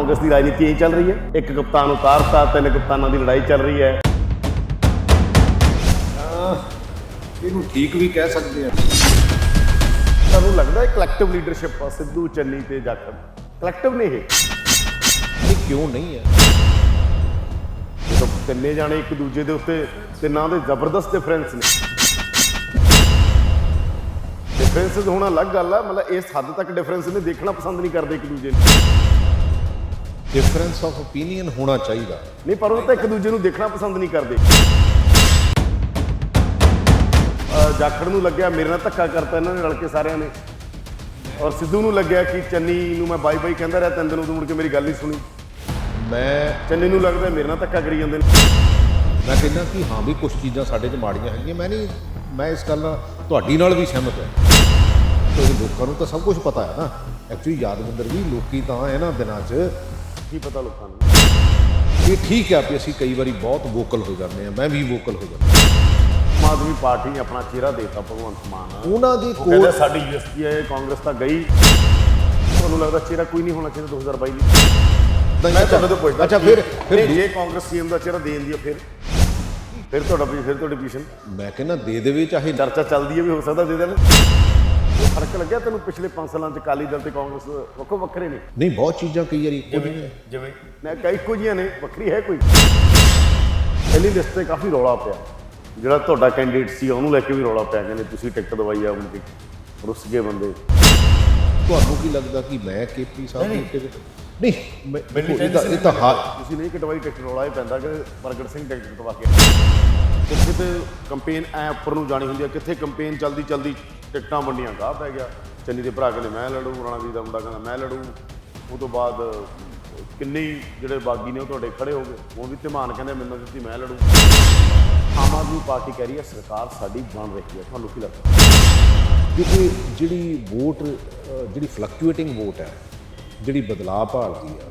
कांग्रेस की राजनीति यही चल रही है। एक कप्तान उतारता, 3 कप्तानों की लड़ाई चल रही है। ਇਹਨੂੰ ਠੀਕ ਵੀ ਕਹਿ ਸਕਦੇ ਆ। ਤੁਹਾਨੂੰ ਲੱਗਦਾ ਹੈ ਕਲੈਕਟਿਵ ਲੀਡਰਸ਼ਿਪ ਆ ਸਿੱਧੂ, ਚੰਨੀ ਤੇ ਜਾਖੜ ਕਲੈਕਟਿਵ ਨੇ ਇਹ? ਇਹ ਕਿਉਂ ਨਹੀਂ ਹੈ? ਜਦੋਂ ਤਿੰਨੇ ਜਾਣੇ ਇੱਕ ਦੂਜੇ ਦੇ ਉੱਤੇ ਤਿੰਨਾਂ ਦੇ ਜ਼ਬਰਦਸਤ ਡਿਫਰੈਂਸ ਨੇ। ਡਿਫਰੈਂਸਿਸ ਹੋਣਾ ਅਲੱਗ ਗੱਲ ਆ, ਮਤਲਬ ਇਸ ਹੱਦ ਤੱਕ ਡਿਫਰੈਂਸ ਨੇ ਦੇਖਣਾ ਪਸੰਦ ਨਹੀਂ ਕਰਦੇ ਇੱਕ ਦੂਜੇ ਨੂੰ। ਡਿਫਰੈਂਸ ਆਫ ਓਪੀਨੀਅਨ ਹੋਣਾ ਚਾਹੀਦਾ ਨਹੀਂ, ਪਰ ਉਹ ਤਾਂ ਇੱਕ ਦੂਜੇ ਨੂੰ ਦੇਖਣਾ ਪਸੰਦ ਨਹੀਂ ਕਰਦੇ। ਜਾਖੜ ਨੂੰ ਲੱਗਿਆ ਮੇਰੇ ਨਾਲ ਧੱਕਾ ਕਰਤਾ ਇਹਨਾਂ ਨੇ ਰਲ ਕੇ ਸਾਰਿਆਂ ਨੇ, ਔਰ ਸਿੱਧੂ ਨੂੰ ਲੱਗਿਆ ਕਿ ਚੰਨੀ ਨੂੰ ਮੈਂ ਬਾਈ ਬਾਈ ਕਹਿੰਦਾ ਰਿਹਾ 3 ਦਿਨ, ਉਦੋਂ ਮੁੜ ਕੇ ਮੇਰੀ ਗੱਲ ਨਹੀਂ ਸੁਣੀ। ਮੈਂ ਚੰਨੀ ਨੂੰ ਲੱਗਦਾ ਮੇਰੇ ਨਾਲ ਧੱਕਾ ਕਰੀ ਜਾਂਦੇ ਨੇ। ਮੈਂ ਕਹਿੰਦਾ ਕਿ ਹਾਂ ਵੀ ਕੁਝ ਚੀਜ਼ਾਂ ਸਾਡੇ 'ਚ ਮਾੜੀਆਂ ਹੈਗੀਆਂ। ਮੈਂ ਇਸ ਗੱਲ ਨਾਲ ਤੁਹਾਡੀ ਨਾਲ ਵੀ ਸਹਿਮਤ ਹਾਂ। ਕਿਉਂਕਿ ਲੋਕਾਂ ਨੂੰ ਤਾਂ ਸਭ ਕੁਝ ਪਤਾ ਹੈ ਨਾ। ਐਕਚੁਅਲੀ ਯਾਦਵਿੰਦਰ ਵੀ ਲੋਕੀ ਤਾਂ ਇਹਨਾਂ ਦਿਨਾਂ 'ਚ ਕੀ ਪਤਾ ਲੋਕਾਂ ਨੂੰ। ਇਹ ਠੀਕ ਹੈ ਵੀ ਅਸੀਂ ਕਈ ਵਾਰੀ ਬਹੁਤ ਵੋਕਲ ਹੋ ਜਾਂਦੇ ਹਾਂ, ਮੈਂ ਵੀ ਵੋਕਲ ਹੋ ਜਾਂਦਾ। ਆਮ ਆਦਮੀ ਪਾਰਟੀ ਨੇ ਆਪਣਾ ਚਿਹਰਾ ਦੇਤਾ ਭਗਵੰਤ ਮਾਨ। ਉਹਨਾਂ ਦੀ ਕਹਿੰਦਾ ਸਾਡੀ ਯੂਐਸਪੀ ਹੈ, ਕਾਂਗਰਸ ਤਾਂ ਗਈ। ਤੁਹਾਨੂੰ ਲੱਗਦਾ ਚਿਹਰਾ ਕੋਈ ਨਹੀਂ ਹੋਣਾ ਚਾਹੀਦਾ 2022 ਲਈ? ਮੈਂ ਤੁਹਾਨੂੰ ਤਾਂ ਪੁੱਛਦਾ। ਅੱਛਾ, ਫਿਰ ਜੇ ਕਾਂਗਰਸ ਸੀਐਮ ਦਾ ਚਿਹਰਾ ਦੇ ਦਿੰਦੀ ਹੈ ਫਿਰ ਤੁਹਾਡੀ ਪੋਜੀਸ਼ਨ? ਮੈਂ ਕਹਿੰਦਾ ਦੇ ਦੇਵੇ, ਚਾਹੇ ਚਰਚਾ ਚੱਲਦੀ ਹੈ ਵੀ ਹੋ ਸਕਦਾ ਦੇ ਦੇਣ। ਫਰਕ ਲੱਗਿਆ ਤੈਨੂੰ ਪਿਛਲੇ 5 ਸਾਲਾਂ 'ਚ ਅਕਾਲੀ ਦਲ ਤੇ ਕਾਂਗਰਸ ਵੱਖੋ ਵੱਖਰੇ ਨੇ? ਨਹੀਂ, ਬਹੁਤ ਚੀਜ਼ਾਂ ਕਈ ਵਾਰੀ ਇੱਕੋ ਜਿਹੀਆਂ। ਜਿਵੇਂ ਮੈਂ ਕਈ ਇੱਕੋ ਜਿਹੀਆਂ ਨੇ, ਵੱਖਰੀ ਹੈ ਕੋਈ? ਪਹਿਲੀ ਲਿਸਟ 'ਤੇ ਕਾਫੀ ਰੌਲਾ ਪਿਆ। ਜਿਹੜਾ ਤੁਹਾਡਾ ਕੈਂਡੀਡੇਟ ਸੀ ਉਹਨੂੰ ਲੈ ਕੇ ਵੀ ਰੌਲਾ ਪਿਆ, ਕਹਿੰਦੇ ਤੁਸੀਂ ਟਿਕਟ ਦਵਾਈ ਆ, ਉਹਨੂੰ ਰੁੱਸ ਗਏ ਬੰਦੇ। ਤੁਹਾਨੂੰ ਕੀ ਲੱਗਦਾ ਕਿ ਮੈਂ ਕੇਪੀ ਸਾਹਿਬ ਦੀ ਟਿਕਟ ਨਹੀਂ? ਇਹ ਤਾਂ ਹਾਂ, ਤੁਸੀਂ ਨਹੀਂ ਕਟਵਾਈ ਟਿਕਟ, ਰੌਲਾ ਇਹ ਪੈਂਦਾ ਕਿ ਪ੍ਰਗਟ ਸਿੰਘ ਟਿਕਟ ਕਟਵਾ ਕੇ। ਕਿਤੇ ਕੰਪੇਨ ਐ ਉੱਪਰ ਨੂੰ ਜਾਣੀ ਹੁੰਦੀ ਹੈ, ਕਿੱਥੇ ਕੰਪੇਨ ਚਲਦੀ ਟਿਕਟਾਂ ਵੰਡੀਆਂ ਗਾਹ ਪੈ ਗਿਆ। ਚੰਨੀ ਦੇ ਭਰਾ ਕਹਿੰਦੇ ਮੈਂ ਲੜੂ, ਰਾਣਾ ਵੀਰ ਦਾ ਮੁੰਡਾ ਕਹਿੰਦਾ ਮੈਂ ਲੜੂ। ਉਹ ਤੋਂ ਬਾਅਦ ਕਿੰਨੇ ਜਿਹੜੇ ਬਾਗੀ ਨੇ ਉਹ ਤੁਹਾਡੇ ਖੜੇ ਹੋ ਗਏ। ਉਹ ਵੀ ਧਮਾਨ ਕਹਿੰਦੇ ਮੈਨੂੰ ਦਿੱਤੀ ਮੈਂ ਲੜੂ। ਆਮ ਆਦਮੀ ਪਾਰਟੀ ਕਹਿ ਰਹੀ ਹੈ ਸਰਕਾਰ ਸਾਡੀ ਬਣ ਰਹੀ ਹੈ। ਤੁਹਾਨੂੰ ਕੀ ਲੱਗਦਾ? ਕਿਉਂਕਿ ਜਿਹੜੀ ਵੋਟ, ਜਿਹੜੀ ਫਲਕਚੁਏਟਿੰਗ ਵੋਟ ਹੈ, ਜਿਹੜੀ ਬਦਲਾਅ ਭਾਲਦੀ ਆ,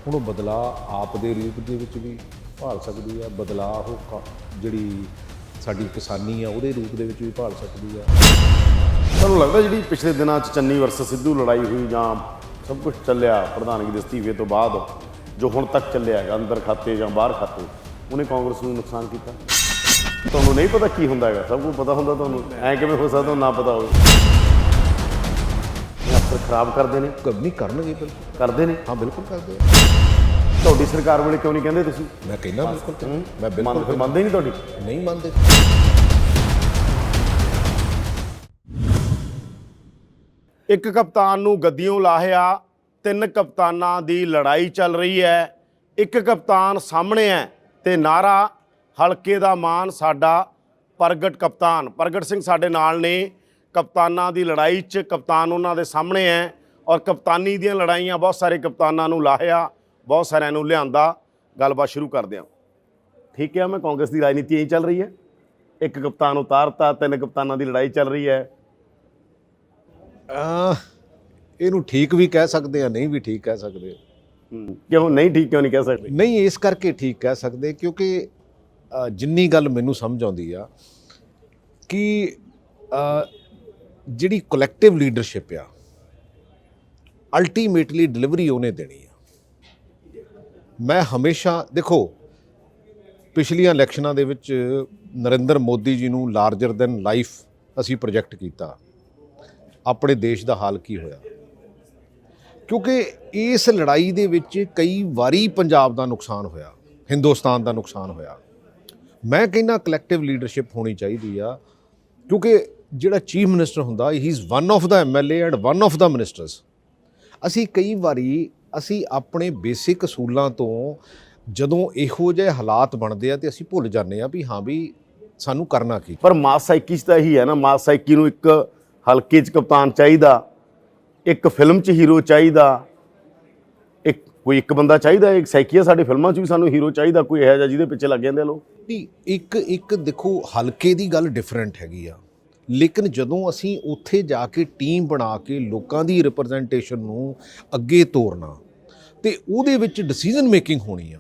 ਹੁਣ ਉਹ ਬਦਲਾਅ ਆਪ ਦੇ ਰੂਪ ਦੇ ਵਿੱਚ ਵੀ ਭਾਲ ਸਕਦੀ ਆ। ਬਦਲਾਅ ਉਹ ਜਿਹੜੀ ਸਾਡੀ ਕਿਸਾਨੀ ਆ ਉਹਦੇ ਰੂਪ ਦੇ ਵਿੱਚ ਵੀ ਭਾਲ ਸਕਦੀ ਆ। ਤੁਹਾਨੂੰ ਲੱਗਦਾ ਜਿਹੜੀ ਪਿਛਲੇ ਦਿਨਾਂ 'ਚ ਚੰਨੀ ਵਰਸਸ ਸਿੱਧੂ ਲੜਾਈ ਹੋਈ, ਜਾਂ ਸਭ ਕੁਝ ਚੱਲਿਆ ਪ੍ਰਧਾਨਗੀ ਦੇ ਅਸਤੀਫੇ ਤੋਂ ਬਾਅਦ, ਜੋ ਹੁਣ ਤੱਕ ਚੱਲਿਆ ਹੈਗਾ ਅੰਦਰ ਖਾਤੇ ਜਾਂ ਬਾਹਰ ਖਾਤੇ, ਉਹਨੇ ਕਾਂਗਰਸ ਨੂੰ ਨੁਕਸਾਨ ਕੀਤਾ? ਤੁਹਾਨੂੰ ਨਹੀਂ ਪਤਾ ਕੀ ਹੁੰਦਾ ਹੈਗਾ? ਸਭ ਕੁਝ ਪਤਾ ਹੁੰਦਾ ਤੁਹਾਨੂੰ? ਐਂ ਕਿਵੇਂ ਹੋ ਸਕਦਾ ਨਾ ਪਤਾ ਹੋਵੇ? ਇਹ ਅਫਸਰ ਖਰਾਬ ਕਰਦੇ ਨੇ? ਨਹੀਂ ਕਰਨਗੇ, ਬਿਲਕੁਲ ਕਰਦੇ ਨੇ। ਹਾਂ, ਬਿਲਕੁਲ ਕਰਦੇ ਆ। ਤੁਹਾਡੀ ਸਰਕਾਰ ਵੇਲੇ ਕਿਉਂ ਨਹੀਂ ਕਹਿੰਦੇ ਤੁਸੀਂ? ਮੈਂ ਕਹਿੰਦਾ ਬਿਲਕੁਲ, ਮੈਂ ਫਿਰ ਬਿਲਕੁਲ ਮੰਨਦੇ ਹੀ ਨਹੀਂ ਤੁਹਾਡੀ? ਨਹੀਂ ਮੰਨਦੇ। ਇੱਕ ਕਪਤਾਨ ਨੂੰ ਗੱਦੀਓਂ ਲਾਹਿਆ, 3 ਕਪਤਾਨਾਂ ਦੀ ਲੜਾਈ ਚੱਲ ਰਹੀ ਹੈ। ਇੱਕ ਕਪਤਾਨ ਸਾਹਮਣੇ ਹੈ ਤੇ ਨਾਰਾ ਹਲਕੇ ਦਾ ਮਾਨ ਸਾਡਾ ਪ੍ਰਗਟ ਕਪਤਾਨ। ਪ੍ਰਗਟ ਸਿੰਘ ਸਾਡੇ ਨਾਲ ਨੇ। ਕਪਤਾਨਾਂ ਦੀ ਲੜਾਈ 'ਚ ਕਪਤਾਨ ਉਹਨਾਂ ਦੇ ਸਾਹਮਣੇ ਹੈ, ਔਰ ਕਪਤਾਨੀ ਦੀਆਂ ਲੜਾਈਆਂ ਬਹੁਤ ਸਾਰੇ ਕਪਤਾਨਾਂ ਨੂੰ ਲਾਹਿਆ, ਬਹੁਤ ਸਾਰਿਆਂ ਨੂੰ ਲਿਆਂਦਾ। ਗੱਲਬਾਤ ਸ਼ੁਰੂ ਕਰਦੇ ਹਾਂ। ਠੀਕ ਹੈ, ਮੈਂ ਕਾਂਗਰਸ ਦੀ ਰਾਜਨੀਤੀ ਇਹੀ ਚੱਲ ਰਹੀ ਹੈ। ਇੱਕ ਕਪਤਾਨ ਉਤਾਰਤਾ, 3 ਕਪਤਾਨਾਂ ਦੀ ਲੜਾਈ ਚੱਲ ਰਹੀ ਹੈ। ਇਹਨੂੰ ਠੀਕ ਵੀ ਕਹਿ ਸਕਦੇ ਆ, ਨਹੀਂ ਵੀ ਠੀਕ ਕਹਿ ਸਕਦੇ। ਕਿਉਂ ਨਹੀਂ ਠੀਕ, ਕਿਉਂ ਨਹੀਂ ਕਹਿ ਸਕਦੇ? ਨਹੀਂ, ਇਸ ਕਰਕੇ ਠੀਕ ਕਹਿ ਸਕਦੇ ਕਿਉਂਕਿ ਜਿੰਨੀ ਗੱਲ ਮੈਨੂੰ ਸਮਝ ਆਉਂਦੀ ਆ ਕਿ ਜਿਹੜੀ ਕਲੈਕਟਿਵ ਲੀਡਰਸ਼ਿਪ ਆ, ਅਲਟੀਮੇਟਲੀ ਡਿਲੀਵਰੀ ਉਹਨੇ ਦੇਣੀ ਆ। ਮੈਂ ਹਮੇਸ਼ਾ ਦੇਖੋ, ਪਿਛਲੀਆਂ ਇਲੈਕਸ਼ਨਾਂ ਦੇ ਵਿੱਚ ਨਰਿੰਦਰ ਮੋਦੀ ਜੀ ਨੂੰ ਲਾਰਜਰ ਦੈਨ ਲਾਈਫ ਅਸੀਂ ਪ੍ਰੋਜੈਕਟ ਕੀਤਾ। ਆਪਣੇ ਦੇਸ਼ ਦਾ ਹਾਲ ਕੀ ਹੋਇਆ? ਕਿਉਂਕਿ ਇਸ ਲੜਾਈ ਦੇ ਵਿੱਚ ਕਈ ਵਾਰੀ ਪੰਜਾਬ ਦਾ ਨੁਕਸਾਨ ਹੋਇਆ, ਹਿੰਦੁਸਤਾਨ ਦਾ ਨੁਕਸਾਨ ਹੋਇਆ। ਮੈਂ ਕਹਿੰਦਾ ਕਲੈਕਟਿਵ ਲੀਡਰਸ਼ਿਪ ਹੋਣੀ ਚਾਹੀਦੀ ਆ, ਕਿਉਂਕਿ ਜਿਹੜਾ ਚੀਫ ਮਿਨਿਸਟਰ ਹੁੰਦਾ, ਹੀ is one of the MLA and one of the ministers. ਅਸੀਂ ਕਈ ਵਾਰੀ ਆਪਣੇ ਬੇਸਿਕ ਅਸੂਲਾਂ ਤੋਂ ਜਦੋਂ ਇਹੋ ਜਿਹੇ ਹਾਲਾਤ ਬਣਦੇ ਆ ਤੇ ਅਸੀਂ ਭੁੱਲ ਜਾਂਦੇ ਆ ਵੀ ਹਾਂ ਵੀ ਸਾਨੂੰ ਕਰਨਾ ਕੀ। ਪਰ ਮਾਸ ਸਾਈਕੀ 'ਚ ਤਾਂ ਇਹੀ ਹੈ ਨਾ, ਮਾਸ ਸਾਈਕੀ ਨੂੰ ਇੱਕ ਹਲਕੇ 'ਚ ਕਪਤਾਨ ਚਾਹੀਦਾ, ਇੱਕ ਫਿਲਮ 'ਚ ਹੀਰੋ ਚਾਹੀਦਾ, ਕੋਈ ਇੱਕ ਬੰਦਾ ਚਾਹੀਦਾ। ਇੱਕ ਸਾਈਕੀ ਆ, ਸਾਡੀ ਫਿਲਮਾਂ 'ਚ ਵੀ ਸਾਨੂੰ ਹੀਰੋ ਚਾਹੀਦਾ, ਕੋਈ ਇਹੋ ਜਿਹਾ ਜਿਹਦੇ ਪਿੱਛੇ ਲੱਗ ਜਾਂਦੇ ਆ ਲੋਕ। ਨਹੀਂ, ਇੱਕ ਦੇਖੋ, ਹਲਕੇ ਦੀ ਗੱਲ ਡਿਫਰੈਂਟ ਹੈਗੀ ਆ, ਲੇਕਿਨ ਜਦੋਂ ਅਸੀਂ ਉੱਥੇ ਜਾ ਕੇ ਟੀਮ ਬਣਾ ਕੇ ਲੋਕਾਂ ਦੀ ਰਿਪਰੈਜ਼ੈਂਟੇਸ਼ਨ ਨੂੰ ਅੱਗੇ ਤੋਰਨਾ ਤੇ ਉਹਦੇ ਵਿੱਚ ਡਿਸੀਜਨ ਮੇਕਿੰਗ ਹੋਣੀ ਆ,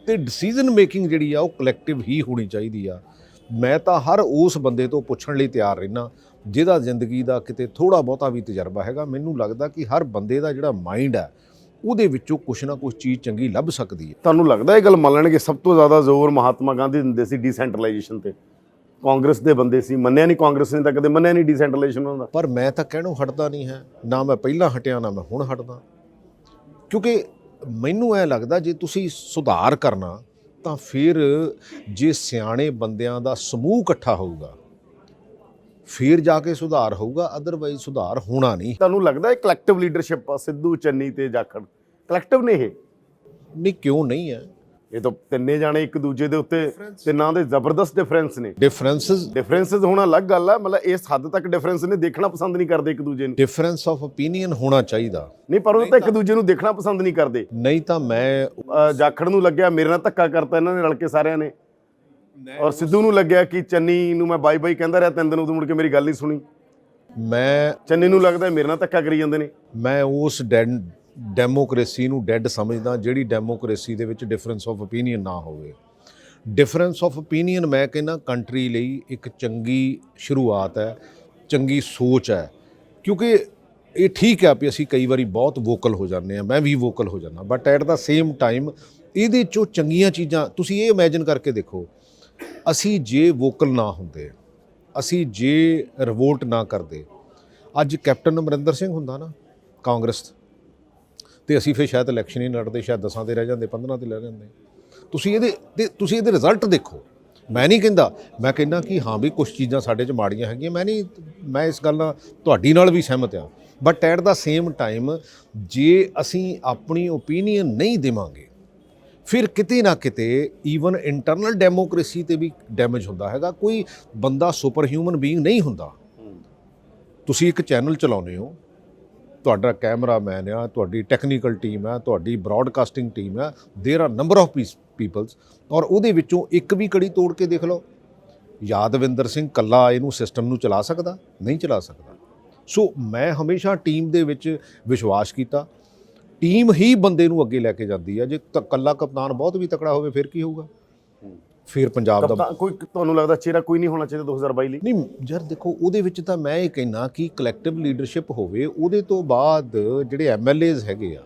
ਤੇ ਡਿਸੀਜਨ ਮੇਕਿੰਗ ਜਿਹੜੀ ਆ ਉਹ ਕਲੈਕਟਿਵ ਹੀ ਹੋਣੀ ਚਾਹੀਦੀ ਆ। ਮੈਂ ਤਾਂ ਹਰ ਉਸ ਬੰਦੇ ਤੋਂ ਪੁੱਛਣ ਲਈ ਤਿਆਰ ਰਹਿਣਾ ਜਿਹਦਾ ਜ਼ਿੰਦਗੀ ਦਾ ਕਿਤੇ ਥੋੜ੍ਹਾ ਬਹੁਤਾ ਵੀ ਤਜਰਬਾ ਹੈਗਾ। ਮੈਨੂੰ ਲੱਗਦਾ ਕਿ ਹਰ ਬੰਦੇ ਦਾ ਜਿਹੜਾ ਮਾਈਂਡ ਹੈ ਉਹਦੇ ਵਿੱਚੋਂ ਕੁਛ ਨਾ ਕੁਛ ਚੀਜ਼ ਚੰਗੀ ਲੱਭ ਸਕਦੀ ਹੈ। ਤੁਹਾਨੂੰ ਲੱਗਦਾ ਇਹ ਗੱਲ ਮੰਨਣਗੇ? ਸਭ ਤੋਂ ਜ਼ਿਆਦਾ ਜ਼ੋਰ ਮਹਾਤਮਾ ਗਾਂਧੀ ਦਿੰਦੇ ਸੀ ਡੀਸੈਂਟਰਲਾਈਜੇਸ਼ਨ ਤੇ, ਕਾਂਗਰਸ ਦੇ ਬੰਦੇ ਸੀ, ਮੰਨਿਆ ਨਹੀਂ, ਕਾਂਗਰਸ ਨੇ ਤਾਂ ਕਦੇ ਮੰਨਿਆ ਨਹੀਂ ਡੀਸੈਂਟਰਲਾਈਜੇਸ਼ਨ ਹੁੰਦਾ। ਪਰ ਮੈਂ ਤਾਂ ਕਹਿਣੋਂ ਹਟਦਾ ਨਹੀਂ ਹੈ, ਨਾ ਮੈਂ ਪਹਿਲਾਂ ਹਟਿਆ ਨਾ ਮੈਂ ਹੁਣ ਹਟਦਾ, ਕਿਉਂਕਿ ਮੈਨੂੰ ਐ ਲੱਗਦਾ ਜੇ ਤੁਸੀਂ ਸੁਧਾਰ ਕਰਨਾ ਤਾਂ ਫਿਰ ਜੇ ਸਿਆਣੇ ਬੰਦਿਆਂ ਦਾ ਸਮੂਹ ਇਕੱਠਾ ਹੋਊਗਾ ਫਿਰ ਜਾ ਕੇ ਸੁਧਾਰ ਹੋਊਗਾ, ਅਦਰਵਾਈਜ਼ ਸੁਧਾਰ ਹੋਣਾ ਨਹੀਂ। ਤੁਹਾਨੂੰ ਲੱਗਦਾ ਇਹ ਕਲੈਕਟਿਵ ਲੀਡਰਸ਼ਿਪ ਆ, ਸਿੱਧੂ, ਚੰਨੀ ਤੇ ਜਾਖੜ ਕਲੈਕਟਿਵ ਨੇ ਇਹ? ਨਹੀਂ, ਕਿਉਂ ਨਹੀਂ ਹੈ? ਇਹ ਤਾਂ ਤਿੰਨੇ ਜਾਣੇ ਇੱਕ ਦੂਜੇ ਦੇ ਉੱਤੇ, ਤਿੰਨਾਂ ਦੇ ਜ਼ਬਰਦਸਤ ਡਿਫਰੈਂਸ ਨੇ। ਡਿਫਰੈਂਸਸ ਹੋਣਾ ਅਲੱਗ ਗੱਲ ਹੈ, ਮਤਲਬ ਇਸ ਹੱਦ ਤੱਕ ਡਿਫਰੈਂਸ ਨੇ, ਦੇਖਣਾ ਪਸੰਦ ਨਹੀਂ ਕਰਦੇ ਇੱਕ ਦੂਜੇ ਨੂੰ। ਡਿਫਰੈਂਸ ਆਫ ਓਪੀਨੀਅਨ ਹੋਣਾ ਚਾਹੀਦਾ। ਨਹੀਂ, ਪਰ ਉਹ ਤਾਂ ਇੱਕ ਦੂਜੇ ਨੂੰ ਦੇਖਣਾ ਪਸੰਦ ਨਹੀਂ ਕਰਦੇ। ਨਹੀਂ ਤਾਂ ਮੈਂ ਜਾਖੜ ਨੂੰ ਲੱਗਿਆ ਮੇਰੇ ਨਾਲ ਧੱਕਾ ਕਰਤਾ ਇਹਨਾਂ ਨੇ ਰਲ ਕੇ ਸਾਰਿਆਂ ਨੇ, ਔਰ ਸਿੱਧੂ ਨੂੰ ਲੱਗਿਆ ਕਿ ਚੰਨੀ ਨੂੰ ਮੈਂ ਬਾਈ ਬਾਈ ਕਹਿੰਦਾ ਰਿਹਾ 3 ਦਿਨ, ਉਦੋਂ ਮੁੜ ਕੇ ਮੇਰੀ ਗੱਲ ਨਹੀਂ ਸੁਣੀ। ਮੈਂ ਚੰਨੀ ਨੂੰ ਲੱਗਦਾ ਮੇਰੇ ਨਾਲ ਧੱਕਾ ਕਰੀ ਜਾਂਦੇ ਨੇ। ਮੈਂ ਉਸ ਡੈਮੋਕ੍ਰੇਸੀ ਨੂੰ ਡੈਡ ਸਮਝਦਾ ਜਿਹੜੀ ਡੈਮੋਕ੍ਰੇਸੀ ਦੇ ਵਿੱਚ ਡਿਫਰੈਂਸ ਆਫ ਓਪੀਨੀਅਨ ਨਾ ਹੋਵੇ। ਡਿਫਰੈਂਸ ਆਫ ਓਪੀਨੀਅਨ ਮੈਂ ਕਹਿੰਦਾ ਕੰਟਰੀ ਲਈ ਇੱਕ ਚੰਗੀ ਸ਼ੁਰੂਆਤ ਹੈ, ਚੰਗੀ ਸੋਚ ਹੈ, ਕਿਉਂਕਿ ਇਹ ਠੀਕ ਹੈ ਵੀ ਅਸੀਂ ਕਈ ਵਾਰੀ ਬਹੁਤ ਵੋਕਲ ਹੋ ਜਾਂਦੇ ਹਾਂ, ਮੈਂ ਵੀ ਵੋਕਲ ਹੋ ਜਾਂਦਾ, but at the same time ਇਹਦੇ 'ਚੋਂ ਚੰਗੀਆਂ ਚੀਜ਼ਾਂ ਤੁਸੀਂ ਇਹ ਇਮੈਜਿਨ ਕਰਕੇ ਦੇਖੋ, ਅਸੀਂ ਜੇ ਵੋਕਲ ਨਾ ਹੁੰਦੇ, ਅਸੀਂ ਜੇ ਰਿਵੋਲਟ ਨਾ ਕਰਦੇ, ਅੱਜ ਕੈਪਟਨ ਅਮਰਿੰਦਰ ਸਿੰਘ ਹੁੰਦਾ ਨਾ ਕਾਂਗਰਸ, ਤੇ ਅਸੀਂ ਫਿਰ ਸ਼ਾਇਦ ਇਲੈਕਸ਼ਨ ਹੀ ਲੜਦੇ, ਸ਼ਾਇਦ 10 ਤੇ ਰਹਿ ਜਾਂਦੇ, 15 ਤੇ ਰਹਿ ਜਾਂਦੇ। ਤੁਸੀਂ ਇਹਦੇ ਰਿਜ਼ਲਟ ਦੇਖੋ। ਮੈਂ ਨਹੀਂ ਕਹਿੰਦਾ, ਮੈਂ ਕਹਿੰਦਾ ਕਿ ਹਾਂ ਵੀ ਕੁਛ ਚੀਜ਼ਾਂ ਸਾਡੇ 'ਚ ਮਾੜੀਆਂ ਹੈਗੀਆਂ, ਮੈਂ ਇਸ ਗੱਲ ਨਾਲ ਤੁਹਾਡੀ ਨਾਲ ਵੀ ਸਹਿਮਤ ਹਾਂ, but at the same time ਜੇ ਅਸੀਂ ਆਪਣੀ ਓਪੀਨੀਅਨ ਨਹੀਂ ਦੇਵਾਂਗੇ ਫਿਰ ਕਿਤੇ ਨਾ ਕਿਤੇ ਈਵਨ ਇੰਟਰਨਲ ਡੈਮੋਕ੍ਰੇਸੀ ਤੇ ਵੀ ਡੈਮੇਜ ਹੁੰਦਾ ਹੈਗਾ। ਕੋਈ ਬੰਦਾ ਸੁਪਰ ਹਿਊਮਨ ਬੀਇੰਗ ਨਹੀਂ ਹੁੰਦਾ। ਤੁਸੀਂ ਇੱਕ ਚੈਨਲ ਚਲਾਉਂਦੇ ਹੋ, ਤੁਹਾਡਾ ਕੈਮਰਾਮੈਨ ਆ, ਤੁਹਾਡੀ ਟੈਕਨੀਕਲ ਟੀਮ ਹੈ, ਤੁਹਾਡੀ ਬ੍ਰੌਡਕਾਸਟਿੰਗ ਟੀਮ ਹੈ, ਦੇਰ ਆਰ ਨੰਬਰ ਆਫ ਪੀਪਲਸ, ਔਰ ਉਹਦੇ ਵਿੱਚੋਂ ਇੱਕ ਵੀ ਕੜੀ ਤੋੜ ਕੇ ਦੇਖ ਲਓ, ਯਾਦਵਿੰਦਰ ਸਿੰਘ ਕੱਲਾ ਇਹਨੂੰ ਸਿਸਟਮ ਨੂੰ ਚਲਾ ਸਕਦਾ? ਨਹੀਂ ਚਲਾ ਸਕਦਾ। ਸੋ ਮੈਂ ਹਮੇਸ਼ਾ ਟੀਮ ਦੇ ਵਿੱਚ ਵਿਸ਼ਵਾਸ ਕੀਤਾ, ਟੀਮ ਹੀ ਬੰਦੇ ਨੂੰ ਅੱਗੇ ਲੈ ਕੇ ਜਾਂਦੀ ਹੈ। ਜੇ ਕੱਲਾ ਕਪਤਾਨ ਬਹੁਤ ਵੀ ਤਕੜਾ ਹੋਵੇ ਫਿਰ ਕੀ ਹੋਊਗਾ? ਫਿਰ ਪੰਜਾਬ ਦਾ ਕੋਈ ਤੁਹਾਨੂੰ ਲੱਗਦਾ ਚਿਹਰਾ ਕੋਈ ਨਹੀਂ ਹੋਣਾ ਚਾਹੀਦਾ 2022 ਲਈ? ਨਹੀਂ ਯਾਰ ਦੇਖੋ, ਉਹਦੇ ਵਿੱਚ ਤਾਂ ਮੈਂ ਇਹ ਕਹਿਣਾ ਕਿ ਕਲੈਕਟਿਵ ਲੀਡਰਸ਼ਿਪ ਹੋਵੇ, ਉਹਦੇ ਤੋਂ ਬਾਅਦ ਜਿਹੜੇ ਐਮਐਲਏਜ਼ ਹੈਗੇ ਆ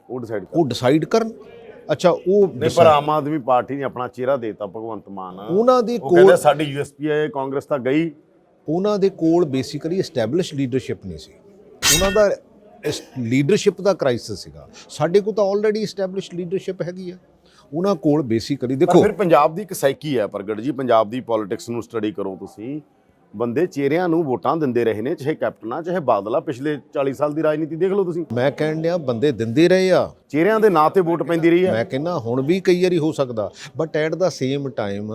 ਉਹ ਡਿਸਾਈਡ ਕਰਨ। ਅੱਛਾ, ਉਹ ਪਰ ਆਮ ਆਦਮੀ ਪਾਰਟੀ ਨੇ ਆਪਣਾ ਚਿਹਰਾ ਦੇਤਾ, ਭਗਵੰਤ ਮਾਨ ਉਹਨਾਂ ਦੇ ਕੋਲ ਸਾਡੀ ਯੂਐਸਪੀ ਹੈ, ਕਾਂਗਰਸ ਤਾਂ ਗਈ। ਉਹਨਾਂ ਦੇ ਕੋਲ ਬੇਸਿਕਲੀ ਐਸਟੈਬਲਿਸ਼ ਲੀਡਰਸ਼ਿਪ ਨਹੀਂ ਸੀ, ਉਹਨਾਂ ਦਾ ਲੀਡਰਸ਼ਿਪ ਦਾ ਕ੍ਰਾਈਸਿਸ ਸੀਗਾ। ਸਾਡੇ ਕੋਲ ਤਾਂ ਆਲਰੇਡੀ ਐਸਟੈਬਲਿਸ਼ ਲੀਡਰਸ਼ਿਪ ਹੈਗੀ ਆ, ਉਹਨਾਂ ਕੋਲ ਬੇਸਿਕਲੀ ਦੇਖੋ। ਫਿਰ ਪੰਜਾਬ ਦੀ ਇੱਕ ਸਾਈਕੀ ਹੈ ਪ੍ਰਗਟ ਜੀ, ਪੰਜਾਬ ਦੀ ਪੋਲਿਟਿਕਸ ਨੂੰ ਸਟੱਡੀ ਕਰੋ ਤੁਸੀਂ, ਬੰਦੇ ਚਿਹਰਿਆਂ ਨੂੰ ਵੋਟਾਂ ਦਿੰਦੇ ਰਹੇ ਨੇ, ਚਾਹੇ ਕੈਪਟਨ ਆ ਚਾਹੇ ਬਾਦਲ ਆ, ਪਿਛਲੇ 40 ਸਾਲ ਦੀ ਰਾਜਨੀਤੀ ਦੇਖ ਲਓ ਤੁਸੀਂ। ਮੈਂ ਕਹਿਣ ਡਿਆ ਬੰਦੇ ਦਿੰਦੇ ਰਹੇ ਆ, ਚਿਹਰਿਆਂ ਦੇ ਨਾਂ ਤੇ ਵੋਟ ਪੈਂਦੀ ਰਹੀ ਹੈ। ਮੈਂ ਕਹਿੰਦਾ ਹੁਣ ਵੀ ਕਈ ਵਾਰੀ ਹੋ ਸਕਦਾ, but at the same time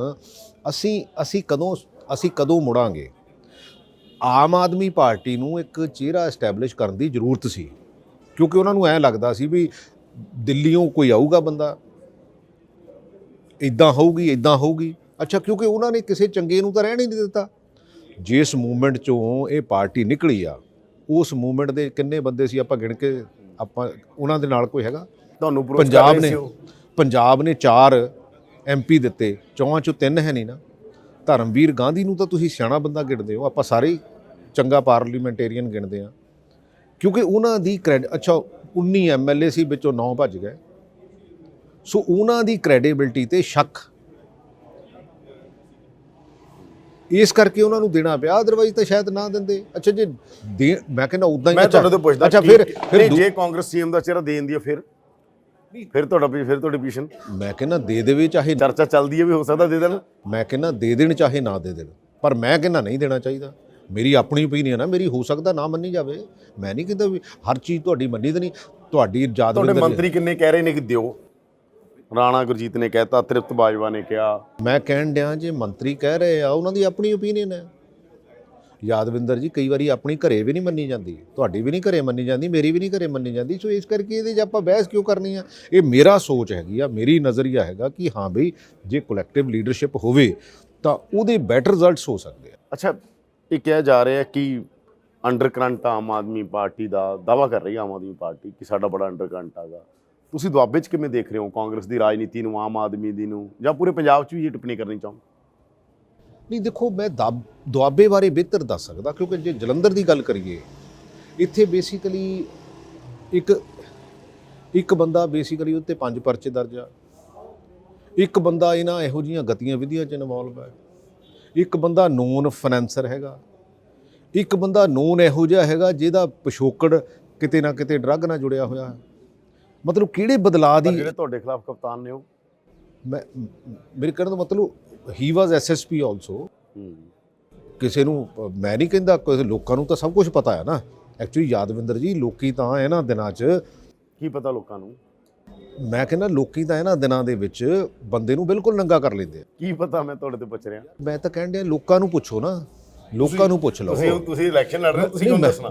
ਅਸੀਂ ਕਦੋਂ ਮੁੜਾਂਗੇ? ਆਮ ਆਦਮੀ ਪਾਰਟੀ ਨੂੰ ਇੱਕ ਚਿਹਰਾ ਐਸਟੈਬਲਿਸ਼ ਕਰਨ ਦੀ ਜ਼ਰੂਰਤ ਸੀ, ਕਿਉਂਕਿ ਉਹਨਾਂ ਨੂੰ ਐਂ ਲੱਗਦਾ ਸੀ ਵੀ ਦਿੱਲੀੋਂ ਕੋਈ ਆਊਗਾ ਬੰਦਾ, ਇੱਦਾਂ ਹੋਊਗੀ। ਅੱਛਾ, ਕਿਉਂਕਿ ਉਹਨਾਂ ਨੇ ਕਿਸੇ ਚੰਗੇ ਨੂੰ ਤਾਂ ਰਹਿਣ ਹੀ ਨਹੀਂ ਦਿੱਤਾ। ਜਿਸ ਮੂਵਮੈਂਟ 'ਚੋਂ ਇਹ ਪਾਰਟੀ ਨਿਕਲੀ ਆ, ਉਸ ਮੂਵਮੈਂਟ ਦੇ ਕਿੰਨੇ ਬੰਦੇ ਸੀ ਆਪਾਂ ਗਿਣ ਕੇ, ਆਪਾਂ ਉਹਨਾਂ ਦੇ ਨਾਲ ਕੋਈ ਹੈਗਾ? ਤੁਹਾਨੂੰ ਪੰਜਾਬ ਨੇ 4 MP ਦਿੱਤੇ, 4 'ਚੋਂ 3 ਹੈ ਨਹੀਂ ਨਾ। ਧਰਮਵੀਰ ਗਾਂਧੀ ਨੂੰ ਤਾਂ ਤੁਸੀਂ ਸਿਆਣਾ ਬੰਦਾ ਗਿਣਦੇ ਹੋ, ਆਪਾਂ ਸਾਰੇ ਹੀ ਚੰਗਾ ਪਾਰਲੀਮੈਂਟੇਰੀਅਨ ਗਿਣਦੇ ਆ, ਕਿਉਂਕਿ ਉਹਨਾਂ ਦੀ ਅੱਛਾ 19 MLA ਸੀ, ਵਿੱਚੋਂ 9 ਭੱਜ ਗਏ। ਸੋ ਉਹਨਾਂ ਦੀ ਕ੍ਰੈਡੀਬਿਲਟੀ ਤੇ ਸ਼ੱਕ, ਇਸ ਕਰਕੇ ਉਹਨਾਂ ਨੂੰ ਦੇਣਾ ਪਿਆ, ਅਦਰਵਾਈਜ਼ ਤਾਂ ਸ਼ਾਇਦ ਨਾ ਦਿੰਦੇ। ਅੱਛਾ, ਜੇ ਮੈਂ ਕਹਿੰਦਾ ਉਦਾਂ ਹੀ। ਮੈਂ ਤੁਹਾਡੇ ਤੋਂ ਪੁੱਛਦਾ, ਅੱਛਾ ਫਿਰ ਜੇ ਕਾਂਗਰਸ CM ਦਾ ਚਿਹਰਾ ਦੇ ਦਿੰਦੀ ਹੈ ਫਿਰ ਤੁਹਾਡੀ ਪੋਜੀਸ਼ਨ? ਮੈਂ ਕਹਿੰਦਾ ਦੇ ਦੇਵੇ, ਚਾਹੇ ਚਰਚਾ ਚੱਲਦੀ ਹੈ ਵੀ ਹੋ ਸਕਦਾ ਦੇ ਦੇਣ। ਮੈਂ ਕਹਿੰਦਾ ਦੇ ਦੇਣ ਚਾਹੇ ਨਾ ਦੇ ਦੇਣ, ਪਰ ਮੈਂ ਕਹਿੰਦਾ ਨਹੀਂ ਦੇਣਾ ਚਾਹੀਦਾ। ਮੇਰੀ ਆਪਣੀ ਓਪੀਨੀਅਨ ਆ, ਮੇਰੀ ਹੋ ਸਕਦਾ ਨਾ ਮੰਨੀ ਜਾਵੇ, ਮੈਂ ਨਹੀਂ ਕਹਿੰਦਾ ਵੀ ਹਰ ਚੀਜ਼ ਤੁਹਾਡੀ ਮੰਨੀ ਦੇਣੀ। ਤੁਹਾਡੇ ਮੰਤਰੀ ਕਿੰਨੇ ਕਹਿ ਰਹੇ ਨੇ ਕਿ ਦਿਓ? ਰਾਣਾ ਗੁਰਜੀਤ ਨੇ ਕਹਿਤਾ, ਤ੍ਰਿਪਤ ਬਾਜਵਾ ਨੇ ਕਿਹਾ। ਮੈਂ ਕਹਿਣ ਡਿਆ ਜੇ ਮੰਤਰੀ ਕਹਿ ਰਹੇ ਆ, ਉਹਨਾਂ ਦੀ ਆਪਣੀ ਓਪੀਨੀਅਨ ਹੈ। ਯਾਦਵਿੰਦਰ ਜੀ, ਕਈ ਵਾਰੀ ਆਪਣੀ ਘਰੇ ਵੀ ਨਹੀਂ ਮੰਨੀ ਜਾਂਦੀ, ਤੁਹਾਡੀ ਵੀ ਨਹੀਂ ਘਰੇ ਮੰਨੀ ਜਾਂਦੀ, ਮੇਰੀ ਵੀ ਨਹੀਂ ਘਰੇ ਮੰਨੀ ਜਾਂਦੀ। ਸੋ ਇਸ ਕਰਕੇ ਇਹਦੇ 'ਚ ਆਪਾਂ ਬਹਿਸ ਕਿਉਂ ਕਰਨੀ ਆ? ਇਹ ਮੇਰਾ ਸੋਚ ਹੈਗੀ ਆ, ਮੇਰੀ ਨਜ਼ਰੀਆ ਹੈਗਾ ਕਿ ਹਾਂ ਬਈ ਜੇ ਕਲੈਕਟਿਵ ਲੀਡਰਸ਼ਿਪ ਹੋਵੇ ਤਾਂ ਉਹਦੇ ਬੈਟਰ ਰਿਜ਼ਲਟਸ ਹੋ ਸਕਦੇ ਆ। ਅੱਛਾ, ਇਹ ਕਿਹਾ ਜਾ ਰਿਹਾ ਕਿ under current Aam Aadmi party ਦਾ ਦਾਅਵਾ ਕਰ ਰਹੀ ਆਮ ਆਦਮੀ ਪਾਰਟੀ ਕਿ ਸਾਡਾ ਬੜਾ ਅੰਡਰ ਕਰੰਟ ਹੈਗਾ। ਤੁਸੀਂ ਦੁਆਬੇ 'ਚ ਕਿਵੇਂ ਦੇਖ ਰਹੇ ਹੋ ਕਾਂਗਰਸ ਦੀ ਰਾਜਨੀਤੀ ਨੂੰ, ਆਮ ਆਦਮੀ ਦੀ ਨੂੰ, ਜਾਂ ਪੂਰੇ ਪੰਜਾਬ 'ਚ ਵੀ ਇਹ ਟਿੱਪਣੀ ਕਰਨੀ ਚਾਹੋ? ਨਹੀਂ ਦੇਖੋ, ਮੈਂ ਦੁਆਬੇ ਬਾਰੇ ਬਿਹਤਰ ਦੱਸ ਸਕਦਾ, ਕਿਉਂਕਿ ਜੇ ਜਲੰਧਰ ਦੀ ਗੱਲ ਕਰੀਏ, ਇੱਥੇ ਬੇਸਿਕਲੀ ਇੱਕ ਬੰਦਾ ਬੇਸਿਕਲੀ ਉੱਤੇ 5 ਪਰਚੇ ਦਰਜ ਆ, ਇੱਕ ਬੰਦਾ ਇਹਨਾਂ ਇਹੋ ਜਿਹੀਆਂ ਗਤੀਆਂ ਵਿਧੀਆਂ 'ਚ ਇਨਵੋਲਵ ਹੈ, ਇੱਕ ਬੰਦਾ ਨੋਨ ਫਾਈਨੈਂਸਰ ਹੈਗਾ, ਇੱਕ ਬੰਦਾ ਨੋਨ ਇਹੋ ਜਿਹਾ ਹੈਗਾ ਜਿਹਦਾ ਪਿਛੋਕੜ ਕਿਤੇ ਨਾ ਕਿਤੇ ਡਰੱਗ ਨਾਲ ਜੁੜਿਆ ਹੋਇਆ ਹੈ। ਮਤਲਬ ਕਿਹੜੇ ਬਦਲਾਅ ਦੀ ਜਿਹੜੇ ਤੁਹਾਡੇ ਖਿਲਾਫ ਕਪਤਾਨ ਨੇ ਉਹ ਮੈਂ ਮੇਰੇ ਕਹਿਣ ਦਾ ਮਤਲਬ ਹੀ ਵਾਜ਼ ਐਸਐਸਪੀ ਆਲਸੋ। ਕਿਸੇ ਨੂੰ ਮੈਂ ਨਹੀਂ ਕਹਿੰਦਾ, ਕੋਈ ਲੋਕਾਂ ਨੂੰ ਤਾਂ ਸਭ ਕੁਝ ਪਤਾ ਹੈ ਨਾ। ਐਕਚੁਅਲੀ ਯਾਦਵਿੰਦਰ ਜੀ, ਲੋਕੀ ਤਾਂ ਇਹਨਾਂ ਦਿਨਾਂ 'ਚ ਕੀ ਪਤਾ ਲੋਕਾਂ ਨੂੰ, ਮੈਂ ਕਹਿੰਦਾ ਲੋਕੀ ਤਾਂ ਇਹਨਾਂ ਦਿਨਾਂ ਦੇ ਵਿੱਚ ਬੰਦੇ ਨੂੰ ਬਿਲਕੁਲ ਨੰਗਾ ਕਰ ਲੈਂਦੇ ਆ। ਕੀ ਪਤਾ, ਮੈਂ ਤੁਹਾਡੇ ਤੋਂ ਪੁੱਛ ਰਿਹਾ। ਮੈਂ ਤਾਂ ਕਹਿਣ ਡਿਆ ਲੋਕਾਂ ਨੂੰ ਪੁੱਛੋ ਨਾ, ਲੋਕਾਂ ਨੂੰ ਪੁੱਛ ਲਓ। ਤੁਸੀਂ ਇਲੈਕਸ਼ਨ ਲੜ ਰਹੇ ਹੋ, ਤੁਸੀਂ ਕਿਉਂ ਦੱਸਣਾ?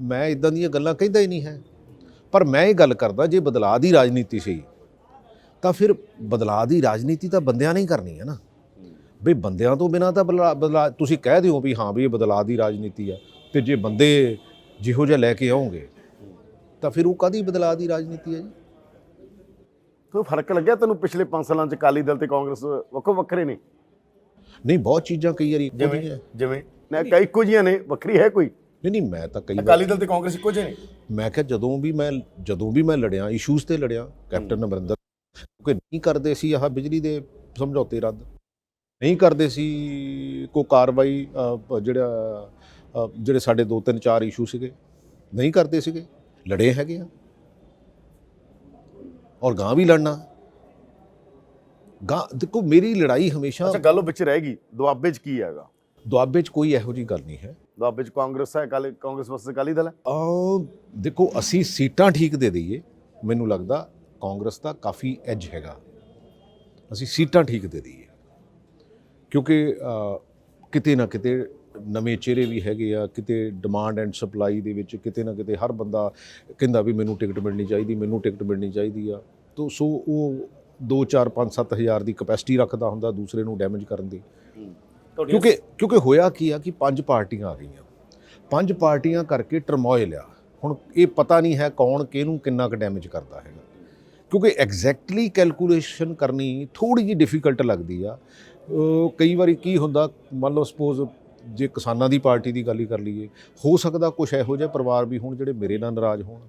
ਮੈਂ ਇਦਾਂ ਦੀਆਂ ਗੱਲਾਂ ਕਹਿੰਦਾ ਹੀ ਨਹੀਂ ਹੈ, ਪਰ ਮੈਂ ਇਹ ਗੱਲ ਕਰਦਾ ਜੇ ਬਦਲਾਅ ਦੀ ਰਾਜਨੀਤੀ ਸੀ ਤਾਂ ਫਿਰ ਬਦਲਾਅ ਦੀ ਰਾਜਨੀਤੀ ਤਾਂ ਬੰਦਿਆਂ ਨੇ ਹੀ ਕਰਨੀ ਹੈ ਨਾ। ਬਈ ਬੰਦਿਆਂ ਤੋਂ ਬਿਨਾਂ ਤਾਂ ਬਦਲਾਅ ਤੁਸੀਂ ਕਹਿ ਦਿਓ ਵੀ ਹਾਂ ਵੀ ਇਹ ਬਦਲਾਅ ਦੀ ਰਾਜਨੀਤੀ ਆ, ਤੇ ਜੇ ਬੰਦੇ ਜਿਹੋ ਜਿਹਾ ਲੈ ਕੇ ਆਉਂਗੇ ਤਾਂ ਫਿਰ ਉਹ ਕਾਹਦੀ ਬਦਲਾਅ ਦੀ ਰਾਜਨੀਤੀ ਹੈ ਜੀ? ਕੋਈ ਫਰਕ ਲੱਗਿਆ ਤੈਨੂੰ ਪਿਛਲੇ 5 ਸਾਲਾਂ 'ਚ ਅਕਾਲੀ ਦਲ ਤੇ ਕਾਂਗਰਸ ਵੱਖੋ ਵੱਖਰੇ ਨੇ? ਨਹੀਂ, ਬਹੁਤ ਚੀਜ਼ਾਂ ਕਈ ਵਾਰੀ ਇੱਕੋ ਜਿਹੀਆਂ। ਜਿਵੇਂ ਨਾ ਕਈ ਇੱਕੋ ਜਿਹੀਆਂ ਨੇ, ਵੱਖਰੀ ਹੈ ਕੋਈ? ਨਹੀਂ, ਮੈਂ ਤਾਂ ਕਈ ਅਕਾਲੀ ਦਲ ਤੇ ਕਾਂਗਰਸ ਇੱਕੋ ਜਿਹੇ ਨੇ। ਮੈਂ ਕਿਹਾ ਜਦੋਂ ਵੀ ਮੈਂ ਲੜਿਆ ਇਸ਼ੂਜ਼ ਤੇ ਲੜਿਆ, ਕੈਪਟਨ ਅਮਰਿੰਦਰ ਕਿਉਂਕਿ ਨਹੀਂ ਕਰਦੇ ਸੀ ਆਹ ਬਿਜਲੀ ਦੇ ਸਮਝੌਤੇ ਰੱਦ, ਨਹੀਂ ਕਰਦੇ ਸੀ ਕੋਈ ਕਾਰਵਾਈ, ਜਿਹੜੇ ਸਾਡੇ 2 3 4 ਇਸ਼ੂ ਸੀਗੇ ਨਹੀਂ ਕਰਦੇ ਸੀਗੇ, ਲੜੇ ਹੈਗੇ ਆ ਔਰ ਗਾਂ ਵੀ ਲੜਨਾ। ਗਾਂ ਦੇਖੋ ਮੇਰੀ ਲੜਾਈ ਹਮੇਸ਼ਾ ਅੱਛਾ, ਗੱਲ ਵਿੱਚ ਰਹਿ ਗਈ, ਦੁਆਬੇ 'ਚ ਕੀ ਹੈਗਾ? ਦੁਆਬੇ 'ਚ ਕੋਈ ਇਹੋ ਜਿਹੀ ਗੱਲ ਨਹੀਂ ਹੈ। ਦੁਆਬੇ 'ਚ ਕਾਂਗਰਸ ਹੈ, ਕਾਂਗਰਸ ਵਰਸਸ ਅਕਾਲੀ ਦਲ ਹੈ। ਦੇਖੋ ਅਸੀਂ ਸੀਟਾਂ ਠੀਕ ਦੇ ਦਈਏ, ਮੈਨੂੰ ਲੱਗਦਾ ਕਾਂਗਰਸ ਦਾ ਕਾਫੀ ਐਜ ਹੈਗਾ, ਅਸੀਂ ਸੀਟਾਂ ਠੀਕ ਦੇ ਦਈਏ ਕਿਉਂਕਿ ਕਿਤੇ ਨਾ ਕਿਤੇ ਨਵੇਂ ਚਿਹਰੇ ਵੀ ਹੈਗੇ ਆ, ਕਿਤੇ ਡਿਮਾਂਡ ਐਂਡ ਸਪਲਾਈ ਦੇ ਵਿੱਚ ਕਿਤੇ ਨਾ ਕਿਤੇ ਹਰ ਬੰਦਾ ਕਹਿੰਦਾ ਵੀ ਮੈਨੂੰ ਟਿਕਟ ਮਿਲਣੀ ਚਾਹੀਦੀ, ਮੈਨੂੰ ਟਿਕਟ ਮਿਲਣੀ ਚਾਹੀਦੀ ਆ। ਤੋ ਸੋ ਉਹ 2 4 5 7 ਹਜ਼ਾਰ ਦੀ ਕਪੈਸਿਟੀ ਰੱਖਦਾ ਹੁੰਦਾ ਦੂਸਰੇ ਨੂੰ ਡੈਮੇਜ ਕਰਨ ਦੀ। ਕਿਉਂਕਿ ਹੋਇਆ ਕੀ ਆ ਕਿ 5 ਪਾਰਟੀਆਂ ਆ ਗਈਆਂ, 5 ਪਾਰਟੀਆਂ ਕਰਕੇ ਟਰਮੋਇਲ ਆ। ਹੁਣ ਇਹ ਪਤਾ ਨਹੀਂ ਹੈ ਕੌਣ ਕਿਹਨੂੰ ਕਿੰਨਾ ਕੁ ਡੈਮੇਜ ਕਰਦਾ ਹੈਗਾ, ਕਿਉਂਕਿ ਐਗਜ਼ੈਕਟਲੀ ਕੈਲਕੂਲੇਸ਼ਨ ਕਰਨੀ ਥੋੜ੍ਹੀ ਜਿਹੀ ਡਿਫਿਕਲਟ ਲੱਗਦੀ ਆ। ਕਈ ਵਾਰੀ ਕੀ ਹੁੰਦਾ, ਮੰਨ ਲਓ ਸਪੋਜ਼ ਜੇ ਕਿਸਾਨਾਂ ਦੀ ਪਾਰਟੀ ਦੀ ਗੱਲ ਹੀ ਕਰ ਲਈਏ, ਹੋ ਸਕਦਾ ਕੁਛ ਇਹੋ ਜਿਹੇ ਪਰਿਵਾਰ ਵੀ ਹੋਣ ਜਿਹੜੇ ਮੇਰੇ ਨਾਲ ਨਾਰਾਜ਼ ਹੋਣ।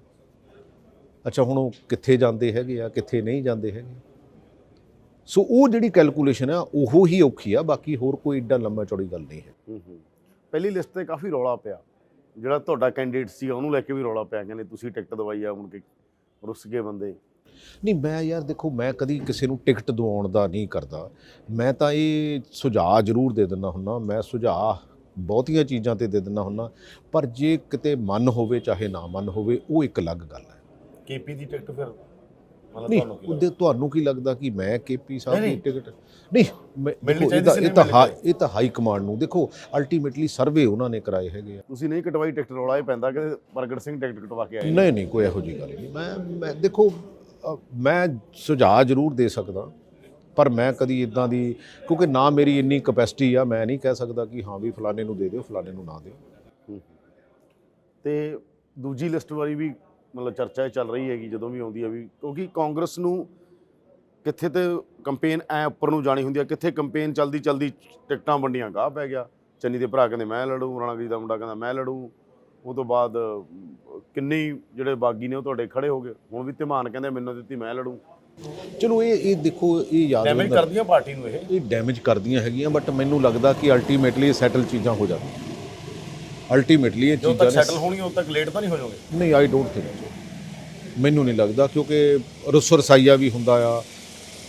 ਅੱਛਾ, ਹੁਣ ਉਹ ਕਿੱਥੇ ਜਾਂਦੇ ਹੈਗੇ ਆ, ਕਿੱਥੇ ਨਹੀਂ ਜਾਂਦੇ ਹੈਗੇ। ਸੋ ਉਹ ਜਿਹੜੀ ਕੈਲਕੂਲੇਸ਼ਨ ਆ ਉਹ ਹੀ ਔਖੀ ਆ, ਬਾਕੀ ਹੋਰ ਕੋਈ ਏਡਾ ਲੰਮਾ ਚੌੜੀ ਗੱਲ ਨਹੀਂ ਹੈ। ਪਹਿਲੀ ਲਿਸਟ ਤੇ ਕਾਫੀ ਰੌਲਾ ਪਿਆ, ਜਿਹੜਾ ਤੁਹਾਡਾ ਕੈਂਡੀਡੇਟ ਸੀ ਉਹਨੂੰ ਲੈ ਕੇ ਵੀ ਰੌਲਾ ਪਿਆ, ਕਹਿੰਦੇ ਤੁਸੀਂ ਟਿਕਟ ਦਵਾਈ ਆ, ਮੁੜ ਕੇ ਰੁੱਸ ਗਏ ਬੰਦੇ। ਨਹੀਂ, ਮੈਂ ਯਾਰ ਦੇਖੋ, ਮੈਂ ਕਦੀ ਕਿਸੇ ਨੂੰ ਟਿਕਟ ਦਿਵਾਉਣ ਦਾ ਨਹੀਂ ਕਰਦਾ। ਮੈਂ ਤਾਂ ਇਹ ਸੁਝਾਅ ਜ਼ਰੂਰ ਦੇ ਦਿੰਦਾ ਹੁੰਦਾ, ਮੈਂ ਸੁਝਾਅ ਬਹੁਤੀਆਂ ਚੀਜ਼ਾਂ ਤੇ ਦੇ ਦਿੰਦਾ ਹੁੰਦਾ, ਪਰ ਜੇ ਕਿਤੇ ਮਨ ਹੋਵੇ ਚਾਹੇ ਨਾ ਮਨ ਹੋਵੇ ਉਹ ਇੱਕ ਅਲੱਗ ਗੱਲ ਹੈ। ਕੇਪੀ ਦੀ ਟਿਕਟ ਫਿਰ ਨਹੀਂ, ਉਹਦੇ ਤੁਹਾਨੂੰ ਕੀ ਲੱਗਦਾ ਕਿ ਮੈਂ ਕੇਪੀ ਸਾਹਿਬ ਦੀ ਟਿਕਟ ਨਹੀਂ ਇਹ ਤਾਂ ਹਾਈ ਕਮਾਂਡ ਨੂੰ ਦੇਖੋ, ਅਲਟੀਮੇਟਲੀ ਸਰਵੇ ਉਹਨਾਂ ਨੇ ਕਰਾਏ ਹੈਗੇ ਆ। ਤੁਸੀਂ ਨਹੀਂ ਕਟਵਾਈ ਟਿਕਟ, ਰੌਲਾ ਇਹ ਪੈਂਦਾ ਕਿ ਪ੍ਰਗਟ ਸਿੰਘ ਟਿਕਟ ਕਟਵਾ ਕੇ ਆਏ। ਨਹੀਂ, ਕੋਈ ਇਹੋ ਜਿਹੀ ਗੱਲ ਨਹੀਂ। ਮੈਂ ਦੇਖੋ, ਮੈਂ ਸੁਝਾਅ ਜ਼ਰੂਰ ਦੇ ਸਕਦਾ, ਪਰ ਮੈਂ ਕਦੀ ਇਦਾਂ ਦੀ, ਕਿਉਂਕਿ ਨਾ ਮੇਰੀ ਇੰਨੀ ਕਪੈਸਿਟੀ ਆ, ਮੈਂ ਨਹੀਂ ਕਹਿ ਸਕਦਾ ਕਿ ਹਾਂ ਵੀ ਫਲਾਣੇ ਨੂੰ ਦੇ ਦਿਓ ਫਲਾਣੇ ਨੂੰ ਨਾ ਦਿਓ। ਤੇ ਦੂਜੀ ਲਿਸਟ ਵਾਲੀ ਵੀ ਮਤਲਬ ਚਰਚਾ ਚੱਲ ਰਹੀ ਹੈਗੀ ਜਦੋਂ ਵੀ ਆਉਂਦੀ ਹੈ ਵੀ, ਕਿਉਂਕਿ ਕਾਂਗਰਸ ਨੂੰ ਕਿੱਥੇ ਤੇ ਕੰਪੇਨ ਐ ਉੱਪਰ ਨੂੰ ਜਾਣੀ ਹੁੰਦੀ ਹੈ, ਕਿੱਥੇ ਕੰਪੇਨ ਚਲਦੀ ਟਿਕਟਾਂ ਵੰਡੀਆਂ ਗਾਹ ਪੈ ਗਿਆ। ਚੰਨੀ ਦੇ ਭਰਾ ਕਹਿੰਦੇ ਮੈਂ ਲੜੂ, ਰਾਣਾ ਜੀ ਦਾ ਮੁੰਡਾ ਕਹਿੰਦਾ ਮੈਂ ਲੜੂ। ਉਹ ਤੋਂ ਬਾਅਦ ਕਿੰਨੇ ਜਿਹੜੇ ਬਾਗੀ ਨੇ ਉਹ ਤੁਹਾਡੇ ਖੜੇ ਹੋ ਗਏ। ਹੁਣ ਵੀ ਧਮਾਨ ਕਹਿੰਦੇ ਮੈਨੂੰ ਦਿੱਤੀ ਮੈਂ ਲੜੂ। ਚਲੋ ਇਹ ਦੇਖੋ, ਇਹ ਯਾਦ ਡੈਮੇਜ ਕਰਦੀਆਂ ਪਾਰਟੀ ਨੂੰ, ਇਹ ਡੈਮੇਜ ਕਰਦੀਆਂ ਹੈਗੀਆਂ, ਬਟ ਮੈਨੂੰ ਲੱਗਦਾ ਕਿ ਅਲਟੀਮੇਟਲੀ ਸੈਟਲ ਚੀਜ਼ਾਂ ਹੋ ਜਾਂਦੀਆਂ। ਅਲਟੀਮੇਟਲੀ ਇਹ ਚੀਜ਼ਾਂ ਸੈਟਲ ਹੋਣਗੀਆਂ ਉਦੋਂ ਤੱਕ ਲੇਟ ਤਾਂ ਨਹੀਂ ਹੋ ਜਾਓਗੇ? ਨਹੀਂ, ਆਈ ਡੋਂਟ ਥਿੰਕ ਸੋ। ਮੈਨੂੰ ਨਹੀਂ ਲੱਗਦਾ, ਕਿਉਂਕਿ ਰੁਸਰਸਾਈਆ ਵੀ ਹੁੰਦਾ ਆ।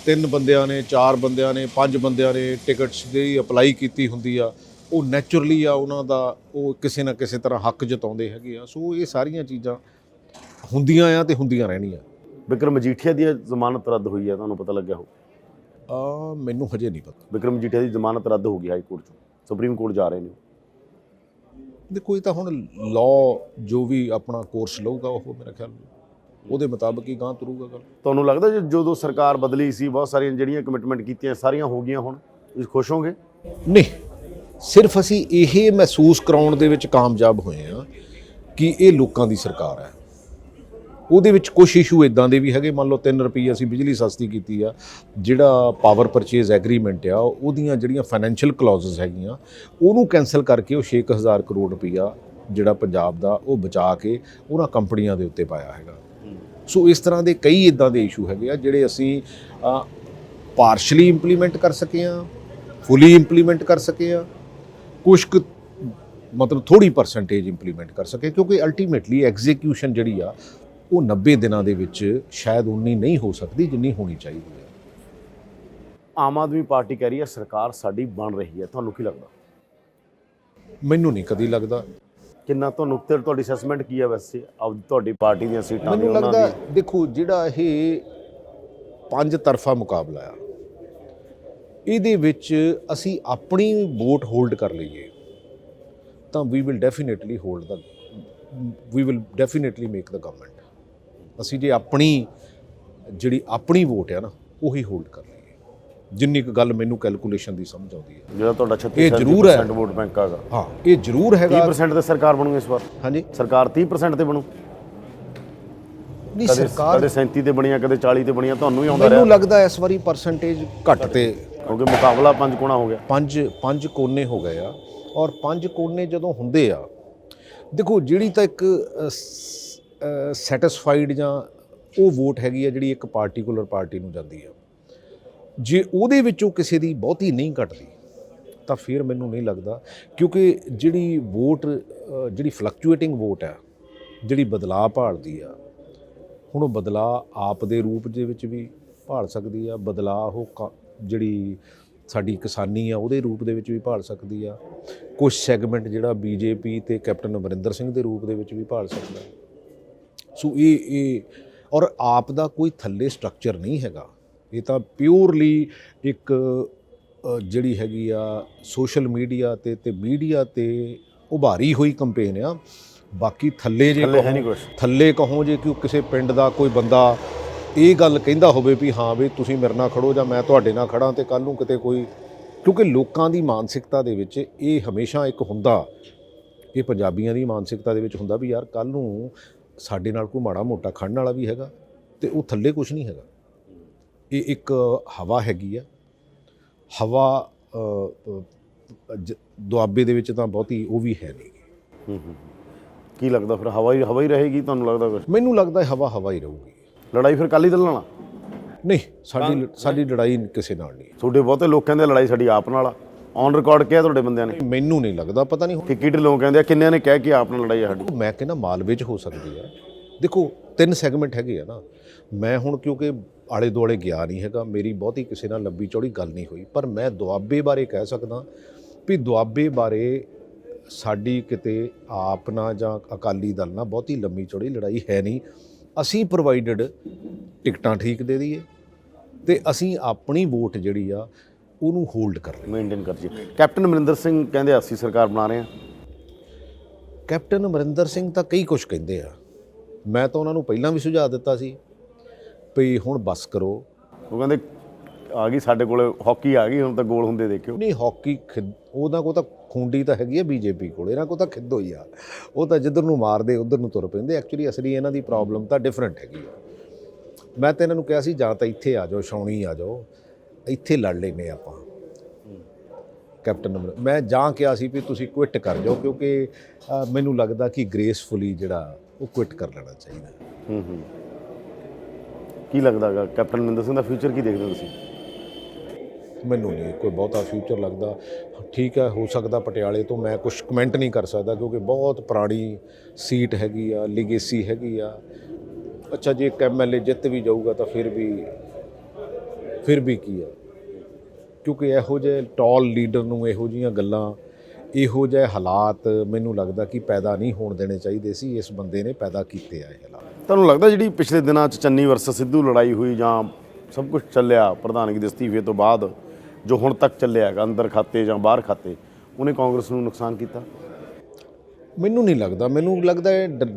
3 ਬੰਦਿਆਂ ਨੇ, 4 ਬੰਦਿਆਂ ਨੇ, 5 ਬੰਦਿਆਂ ਨੇ ਟਿਕਟਸ ਦੀ ਅਪਲਾਈ ਕੀਤੀ ਹੁੰਦੀ ਆ, ਉਹ ਨੈਚੁਰਲੀ ਆ ਉਹਨਾਂ ਦਾ, ਉਹ ਕਿਸੇ ਨਾ ਕਿਸੇ ਤਰ੍ਹਾਂ ਹੱਕ ਜਤਾਉਂਦੇ ਹੈਗੇ ਆ। ਸੋ ਇਹ ਸਾਰੀਆਂ ਚੀਜ਼ਾਂ ਹੁੰਦੀਆਂ ਆ ਤੇ ਹੁੰਦੀਆਂ ਰਹਿਣੀਆਂ। ਵਿਕਰਮ ਮਜੀਠੀਆ ਦੀ ਜ਼ਮਾਨਤ ਰੱਦ ਹੋਈ ਹੈ, ਤੁਹਾਨੂੰ ਪਤਾ ਲੱਗਿਆ ਹੋ? ਮੈਨੂੰ ਹਜੇ ਨਹੀਂ ਪਤਾ। ਵਿਕਰਮ ਮਜੀਠੀਆ ਦੀ ਜ਼ਮਾਨਤ ਰੱਦ ਹੋ ਗਈ ਹਾਈ ਕੋਰਟ 'ਚੋਂ, ਸੁਪਰੀਮ ਕੋਰਟ ਜਾ ਰਹੇ ਨੇ। ਦੇਖੋ, ਇਹ ਤਾਂ ਹੁਣ ਲਾਅ ਜੋ ਵੀ ਆਪਣਾ ਕੋਰਸ ਲਊਗਾ ਉਹ ਮੇਰੇ ਖਿਆਲ ਉਹਦੇ ਮੁਤਾਬਕ ਹੀ ਗਾਂ ਤੁਰੂਗਾ ਗੱਲ। ਤੁਹਾਨੂੰ ਲੱਗਦਾ ਜਦੋਂ ਸਰਕਾਰ ਬਦਲੀ ਸੀ ਬਹੁਤ ਸਾਰੀਆਂ ਜਿਹੜੀਆਂ ਕਮਿਟਮੈਂਟ ਕੀਤੀਆਂ ਸਾਰੀਆਂ ਹੋ ਗਈਆਂ, ਹੁਣ ਤੁਸੀਂ ਖੁਸ਼ ਹੋਗੇ? ਨਹੀਂ, ਸਿਰਫ ਅਸੀਂ ਇਹ ਮਹਿਸੂਸ ਕਰਾਉਣ ਦੇ ਵਿੱਚ ਕਾਮਯਾਬ ਹੋਏ ਹਾਂ ਕਿ ਇਹ ਲੋਕਾਂ ਦੀ ਸਰਕਾਰ ਹੈ। ਉਹਦੇ ਵਿੱਚ ਕੁਝ ਇਸ਼ੂ ਇਦਾਂ ਦੇ ਵੀ ਹੈਗੇ, ਮੰਨ ਲਓ 3 ਰੁਪਏ ਅਸੀਂ ਬਿਜਲੀ ਸਸਤੀ ਕੀਤੀ ਆ, ਜਿਹੜਾ ਪਾਵਰ ਪਰਚੇਜ਼ ਐਗਰੀਮੈਂਟ ਆ ਉਹਦੀਆਂ ਜਿਹੜੀਆਂ ਫਾਈਨੈਂਸ਼ੀਅਲ ਕਲੌਜ਼ਸ ਹੈਗੀਆਂ ਉਹਨੂੰ ਕੈਂਸਲ ਕਰਕੇ ਉਹ 6000 ਕਰੋੜ ਰੁਪਈਆ ਜਿਹੜਾ ਪੰਜਾਬ ਦਾ ਉਹ ਬਚਾ ਕੇ ਉਹਨਾਂ ਕੰਪਨੀਆਂ ਦੇ ਉੱਤੇ ਪਾਇਆ ਹੈਗਾ। ਸੋ ਇਸ ਤਰ੍ਹਾਂ ਦੇ ਕਈ ਇਦਾਂ ਦੇ ਇਸ਼ੂ ਹੈਗੇ ਆ ਜਿਹੜੇ ਅਸੀਂ ਪਾਰਸ਼ਲੀ ਇੰਪਲੀਮੈਂਟ ਕਰ ਸਕੇ ਆ, ਫੁੱਲੀ ਇੰਪਲੀਮੈਂਟ ਕਰ ਸਕੇ ਆ, ਕੁਛ ਕੁ ਮਤਲਬ ਥੋੜੀ ਪਰਸੈਂਟੇਜ ਇੰਪਲੀਮੈਂਟ ਕਰ ਸਕੇ, ਕਿਉਂਕਿ ਅਲਟੀਮੇਟਲੀ ਐਗਜ਼ੀਕਿਊਸ਼ਨ ਜਿਹੜੀ ਆ ਉਹ 90 ਦਿਨਾਂ ਦੇ ਵਿੱਚ ਸ਼ਾਇਦ ਉਨੀ ਨਹੀਂ ਹੋ ਸਕਦੀ ਜਿੰਨੀ ਹੋਣੀ ਚਾਹੀਦੀ ਹੈ। ਆਮ ਆਦਮੀ ਪਾਰਟੀ ਕਹਿ ਰਹੀ ਹੈ ਸਰਕਾਰ ਸਾਡੀ ਬਣ ਰਹੀ ਹੈ, ਤੁਹਾਨੂੰ ਕੀ ਲੱਗਦਾ? ਮੈਨੂੰ ਨਹੀਂ ਕਦੀ ਲੱਗਦਾ। ਕਿੰਨਾ ਤੁਹਾਨੂੰ ਤੁਹਾਡੀ ਅਸੈਸਮੈਂਟ ਕੀ ਹੈ ਵੈਸੇ ਆਪ ਤੁਹਾਡੀ ਪਾਰਟੀ ਦੀਆਂ ਸੀਟਾਂ ਦੀ? ਮੈਨੂੰ ਲੱਗਦਾ ਦੇਖੋ ਜਿਹੜਾ ਇਹ 5 ਤਰਫਾ ਮੁਕਾਬਲਾ ਆ ਇਹਦੇ ਵਿੱਚ ਅਸੀਂ ਆਪਣੀ ਵੋਟ ਹੋਲਡ ਕਰ ਲਈਏ ਤਾਂ we will definitely make the government. ਅਸੀਂ ਜੇ ਜਿਹੜੀ ਆਪਣੀ ਵੋਟ ਆ ਨਾ ਉਹੀ ਹੋਲਡ ਕਰ ਲਈਏ, ਜਿੰਨੀ ਕੁ ਗੱਲ ਮੈਨੂੰ ਕੈਲਕੂਲੇਸ਼ਨ ਦੀ ਸਮਝ ਆਉਂਦੀ ਹੈ। ਜਿਹੜਾ ਤੁਹਾਡਾ 36% ਵੋਟ ਬੈਂਕ ਹੈਗਾ, ਹਾਂ ਇਹ ਜ਼ਰੂਰ ਹੈਗਾ। 30% ਤੇ ਸਰਕਾਰ ਬਣੂਗੀ ਇਸ ਵਾਰ? ਹਾਂਜੀ, ਸਰਕਾਰ 30% ਤੇ ਬਣੂ? ਨਹੀਂ ਸਰਕਾਰ ਕਦੇ 37 ਤੇ ਬਣੀਆਂ, ਕਦੇ 40 ਤੇ ਬਣੀਆਂ, ਤੁਹਾਨੂੰ ਹੀ ਆਉਂਦਾ ਰਿਹਾ? ਮੈਨੂੰ ਲੱਗਦਾ ਇਸ ਵਾਰੀ ਪਰਸੈਂਟੇਜ ਘੱਟ ਤੇ, ਕਿਉਂਕਿ ਮੁਕਾਬਲਾ 5 ਕੋਣਾ ਹੋ ਗਿਆ। ਪੰਜ ਕੋਨੇ ਹੋ ਗਏ ਆ, ਔਰ 5 ਕੋਨੇ ਜਦੋਂ ਹੁੰਦੇ ਆ ਦੇਖੋ ਜਿਹੜੀ ਤਾਂ ਇੱਕ ਸੈਟੀਸਫਾਈਡ ਜਾਂ ਉਹ ਵੋਟ ਹੈਗੀ ਆ ਜਿਹੜੀ ਇੱਕ ਪਾਰਟੀਕੂਲਰ ਪਾਰਟੀ ਨੂੰ ਜਾਂਦੀ ਆ, ਜੇ ਉਹਦੇ ਵਿੱਚੋਂ ਕਿਸੇ ਦੀ ਬਹੁਤੀ ਨਹੀਂ ਘਟਦੀ ਤਾਂ ਫਿਰ ਮੈਨੂੰ ਨਹੀਂ ਲੱਗਦਾ, ਕਿਉਂਕਿ ਜਿਹੜੀ ਵੋਟ ਜਿਹੜੀ ਫਲਕਚੁਏਟਿੰਗ ਵੋਟ ਆ, ਜਿਹੜੀ ਬਦਲਾਅ ਭਾਲਦੀ ਆ, ਹੁਣ ਉਹ ਬਦਲਾਅ ਆਪ ਦੇ ਰੂਪ ਦੇ ਵਿੱਚ ਵੀ ਭਾਲ ਸਕਦੀ ਆ, ਬਦਲਾਅ ਉਹ ਜਿਹੜੀ ਸਾਡੀ ਕਿਸਾਨੀ ਆ ਉਹਦੇ ਰੂਪ ਦੇ ਵਿੱਚ ਵੀ ਭਾਲ ਸਕਦੀ ਆ, ਕੁਝ ਸੈਗਮੈਂਟ ਜਿਹੜਾ ਬੀਜੇਪੀ ਤੇ ਕੈਪਟਨ ਅਮਰਿੰਦਰ ਸਿੰਘ ਦੇ ਰੂਪ ਦੇ ਵਿੱਚ ਵੀ ਭਾਲ ਸਕਦਾ। ਸੋ ਇਹ ਔਰ ਆਪ ਦਾ ਕੋਈ ਥੱਲੇ ਸਟਰਕਚਰ ਨਹੀਂ ਹੈਗਾ, ਇਹ ਤਾਂ ਪਿਓਰਲੀ ਇੱਕ ਜਿਹੜੀ ਹੈਗੀ ਆ ਸੋਸ਼ਲ ਮੀਡੀਆ ਤੇ ਮੀਡੀਆ ਤੇ ਉਭਾਰੀ ਹੋਈ ਕੰਪੇਨ ਆ। ਬਾਕੀ ਥੱਲੇ ਜੇ ਥੱਲੇ ਕਹੋ ਜੇ ਕਿ ਕਿਸੇ ਪਿੰਡ ਦਾ ਕੋਈ ਬੰਦਾ ਇਹ ਗੱਲ ਕਹਿੰਦਾ ਹੋਵੇ ਵੀ ਹਾਂ ਵੀ ਤੁਸੀਂ ਮੇਰੇ ਨਾਲ ਖੜੋ ਜਾਂ ਮੈਂ ਤੁਹਾਡੇ ਨਾਲ ਖੜਾਂ, ਤੇ ਕੱਲ੍ਹ ਨੂੰ ਕਿਤੇ ਕੋਈ, ਕਿਉਂਕਿ ਲੋਕਾਂ ਦੀ ਮਾਨਸਿਕਤਾ ਦੇ ਵਿੱਚ ਇਹ ਹਮੇਸ਼ਾ ਇੱਕ ਹੁੰਦਾ, ਇਹ ਪੰਜਾਬੀਆਂ ਦੀ ਮਾਨਸਿਕਤਾ ਦੇ ਵਿੱਚ ਹੁੰਦਾ ਵੀ ਯਾਰ ਕੱਲ੍ਹ ਨੂੰ ਸਾਡੇ ਨਾਲ ਕੋਈ ਮਾੜਾ ਮੋਟਾ ਖੜਨ ਵਾਲਾ ਵੀ ਹੈਗਾ, ਤੇ ਉਹ ਥੱਲੇ ਕੁਛ ਨਹੀਂ ਹੈਗਾ। ਇਹ ਇੱਕ ਹਵਾ ਹੈਗੀ ਆ, ਹਵਾ ਦੁਆਬੇ ਦੇ ਵਿੱਚ ਤਾਂ ਬਹੁਤੀ ਉਹ ਵੀ ਹੈ ਨਹੀਂ। ਕੀ ਲੱਗਦਾ ਫਿਰ ਹਵਾ ਹੀ ਰਹੇਗੀ ਤੁਹਾਨੂੰ ਲੱਗਦਾ? ਕੁਛ ਮੈਨੂੰ ਲੱਗਦਾ ਹਵਾ ਹੀ ਰਹੂਗੀ। ਲੜਾਈ ਫਿਰ ਅਕਾਲੀ ਦਲ ਨਾਲ? ਨਹੀਂ, ਸਾਡੀ ਲੜਾਈ ਕਿਸੇ ਨਾਲ ਨਹੀਂ। ਤੁਹਾਡੇ ਬਹੁਤੇ ਲੋਕ ਕਹਿੰਦੇ ਲੜਾਈ ਸਾਡੀ ਆਪ ਨਾਲ ਆ, ਔਨ ਰਿਕਾਰਡ ਕਿਹਾ ਤੁਹਾਡੇ ਬੰਦਿਆਂ ਨੇ? ਮੈਨੂੰ ਨਹੀਂ ਲੱਗਦਾ, ਪਤਾ ਨਹੀਂ ਕਿ ਕਿਹੜੇ ਲੋਕ ਕਹਿੰਦੇ ਆ, ਕਿੰਨਿਆਂ ਨੇ ਕਹਿ ਕੇ ਆਪ ਨਾਲ ਲੜਾਈ ਆ ਸਾਡੀ? ਮੈਂ ਕਹਿੰਦਾ ਮਾਲਵੇ 'ਚ ਹੋ ਸਕਦੀ ਆ। ਦੇਖੋ 3 ਸੈਗਮੈਂਟ ਹੈਗੇ ਆ ਨਾ, ਮੈਂ ਹੁਣ ਕਿਉਂਕਿ ਆਲੇ ਦੁਆਲੇ ਗਿਆ ਨਹੀਂ ਹੈਗਾ, ਮੇਰੀ ਬਹੁਤੀ ਕਿਸੇ ਨਾਲ ਲੰਬੀ ਚੌੜੀ ਗੱਲ ਨਹੀਂ ਹੋਈ, ਪਰ ਮੈਂ ਦੁਆਬੇ ਬਾਰੇ ਕਹਿ ਸਕਦਾ ਵੀ ਦੁਆਬੇ ਬਾਰੇ ਸਾਡੀ ਕਿਤੇ ਆਪ ਨਾਲ ਜਾਂ ਅਕਾਲੀ ਦਲ ਨਾਲ ਬਹੁਤੀ ਲੰਬੀ ਚੌੜੀ ਲੜਾਈ ਹੈ ਨਹੀਂ। ਅਸੀਂ ਪ੍ਰੋਵਾਈਡਡ ਟਿਕਟਾਂ ਠੀਕ ਦੇ ਦਈਏ ਤੇ ਅਸੀਂ ਆਪਣੀ ਵੋਟ ਜਿਹੜੀ ਆ ਉਹਨੂੰ ਹੋਲਡ ਕਰ ਲਈਏ, ਮੇਨਟੇਨ ਕਰ ਜੀ। ਕੈਪਟਨ ਅਮਰਿੰਦਰ ਸਿੰਘ ਕਹਿੰਦੇ ਅਸੀਂ ਸਰਕਾਰ ਬਣਾ ਰਹੇ ਹਾਂ। ਕੈਪਟਨ ਅਮਰਿੰਦਰ ਸਿੰਘ ਤਾਂ ਕਈ ਕੁਝ ਕਹਿੰਦੇ ਆ, ਮੈਂ ਤਾਂ ਉਹਨਾਂ ਨੂੰ ਪਹਿਲਾਂ ਵੀ ਸੁਝਾਅ ਦਿੱਤਾ ਸੀ ਵੀ ਹੁਣ ਬਸ ਕਰੋ। ਉਹ ਕਹਿੰਦੇ ਆ ਗਈ ਸਾਡੇ ਕੋਲ ਹਾਕੀ ਆ ਗਈ, ਹੁਣ ਤਾਂ ਗੋਲ ਹੁੰਦੇ ਦੇਖਿਓ। ਨਹੀਂ ਹਾਕੀ ਉਹਨਾਂ ਕੋਲ ਤਾਂ ਖੂੰਡੀ ਤਾਂ ਹੈਗੀ ਆ ਬੀਜੇਪੀ ਕੋਲ, ਇਹਨਾਂ ਕੋਲ ਤਾਂ ਖਿੱਦ ਹੋਈ ਆ, ਉਹ ਤਾਂ ਜਿੱਧਰ ਨੂੰ ਮਾਰਦੇ ਉੱਧਰ ਨੂੰ ਤੁਰ ਪੈਂਦੇ। ਐਕਚੁਅਲੀ ਅਸਲੀ ਇਹਨਾਂ ਦੀ ਪ੍ਰੋਬਲਮ ਤਾਂ ਡਿਫਰੈਂਟ ਹੈਗੀ ਆ। ਮੈਂ ਤਾਂ ਇਹਨਾਂ ਨੂੰ ਕਿਹਾ ਸੀ ਜਾਂ ਤਾਂ ਇੱਥੇ ਆ ਜਾਓ, ਛਾਉਣੀ ਆ ਜਾਓ, ਇੱਥੇ ਲੜ ਲੈਂਦੇ ਆਪਾਂ। ਕੈਪਟਨ ਮੈਂ ਜਾਂ ਕਿਹਾ ਸੀ ਵੀ ਤੁਸੀਂ ਕੁਇਟ ਕਰ ਜਾਓ, ਕਿਉਂਕਿ ਮੈਨੂੰ ਲੱਗਦਾ ਕਿ ਗ੍ਰੇਸਫੁਲੀ ਜਿਹੜਾ ਉਹ ਕੁਇਟ ਕਰ ਲੈਣਾ ਚਾਹੀਦਾ। ਕੀ ਲੱਗਦਾ ਗਾ ਕੈਪਟਨ ਅਮਰਿੰਦਰ ਸਿੰਘ ਦਾ ਫਿਊਚਰ ਕੀ ਦੇਖਦੇ ਹੋ ਤੁਸੀਂ? ਮੈਨੂੰ ਨਹੀਂ ਕੋਈ ਬਹੁਤਾ ਫਿਊਚਰ ਲੱਗਦਾ। ਠੀਕ ਹੈ, ਹੋ ਸਕਦਾ ਪਟਿਆਲੇ ਤੋਂ, ਮੈਂ ਕੁਝ ਕਮੈਂਟ ਨਹੀਂ ਕਰ ਸਕਦਾ ਕਿਉਂਕਿ ਬਹੁਤ ਪੁਰਾਣੀ ਸੀਟ ਹੈਗੀ ਆ, ਲੀਗੇਸੀ ਹੈਗੀ ਆ। ਅੱਛਾ ਜੇ ਇੱਕ MLA ਜਿੱਤ ਵੀ ਜਾਊਗਾ ਤਾਂ ਫਿਰ ਵੀ ਕੀ ਆ, ਕਿਉਂਕਿ ਇਹੋ ਜਿਹੇ ਟਾਲ ਲੀਡਰ ਨੂੰ ਇਹੋ ਜਿਹੀਆਂ ਗੱਲਾਂ, ਇਹੋ ਜਿਹੇ ਹਾਲਾਤ ਮੈਨੂੰ ਲੱਗਦਾ ਕਿ ਪੈਦਾ ਨਹੀਂ ਹੋਣ ਦੇਣੇ ਚਾਹੀਦੇ ਸੀ। ਇਸ ਬੰਦੇ ਨੇ ਪੈਦਾ ਕੀਤੇ ਆ ਇਹ ਹਾਲਾਤ। ਤੁਹਾਨੂੰ ਲੱਗਦਾ ਜਿਹੜੀ ਪਿਛਲੇ ਦਿਨਾਂ 'ਚ ਚੰਨੀ ਵਰਸਸ ਸਿੱਧੂ ਲੜਾਈ ਹੋਈ ਜਾਂ ਸਭ ਕੁਝ ਚੱਲਿਆ ਪ੍ਰਧਾਨਗੀ ਦੇ ਅਸਤੀਫੇ ਤੋਂ ਬਾਅਦ, ਜੋ ਹੁਣ ਤੱਕ ਚੱਲਿਆ ਹੈਗਾ ਅੰਦਰ ਖਾਤੇ ਜਾਂ ਬਾਹਰ ਖਾਤੇ, ਉਹਨੇ ਕਾਂਗਰਸ ਨੂੰ ਨੁਕਸਾਨ ਕੀਤਾ? ਮੈਨੂੰ ਨਹੀਂ ਲੱਗਦਾ। ਮੈਨੂੰ ਲੱਗਦਾ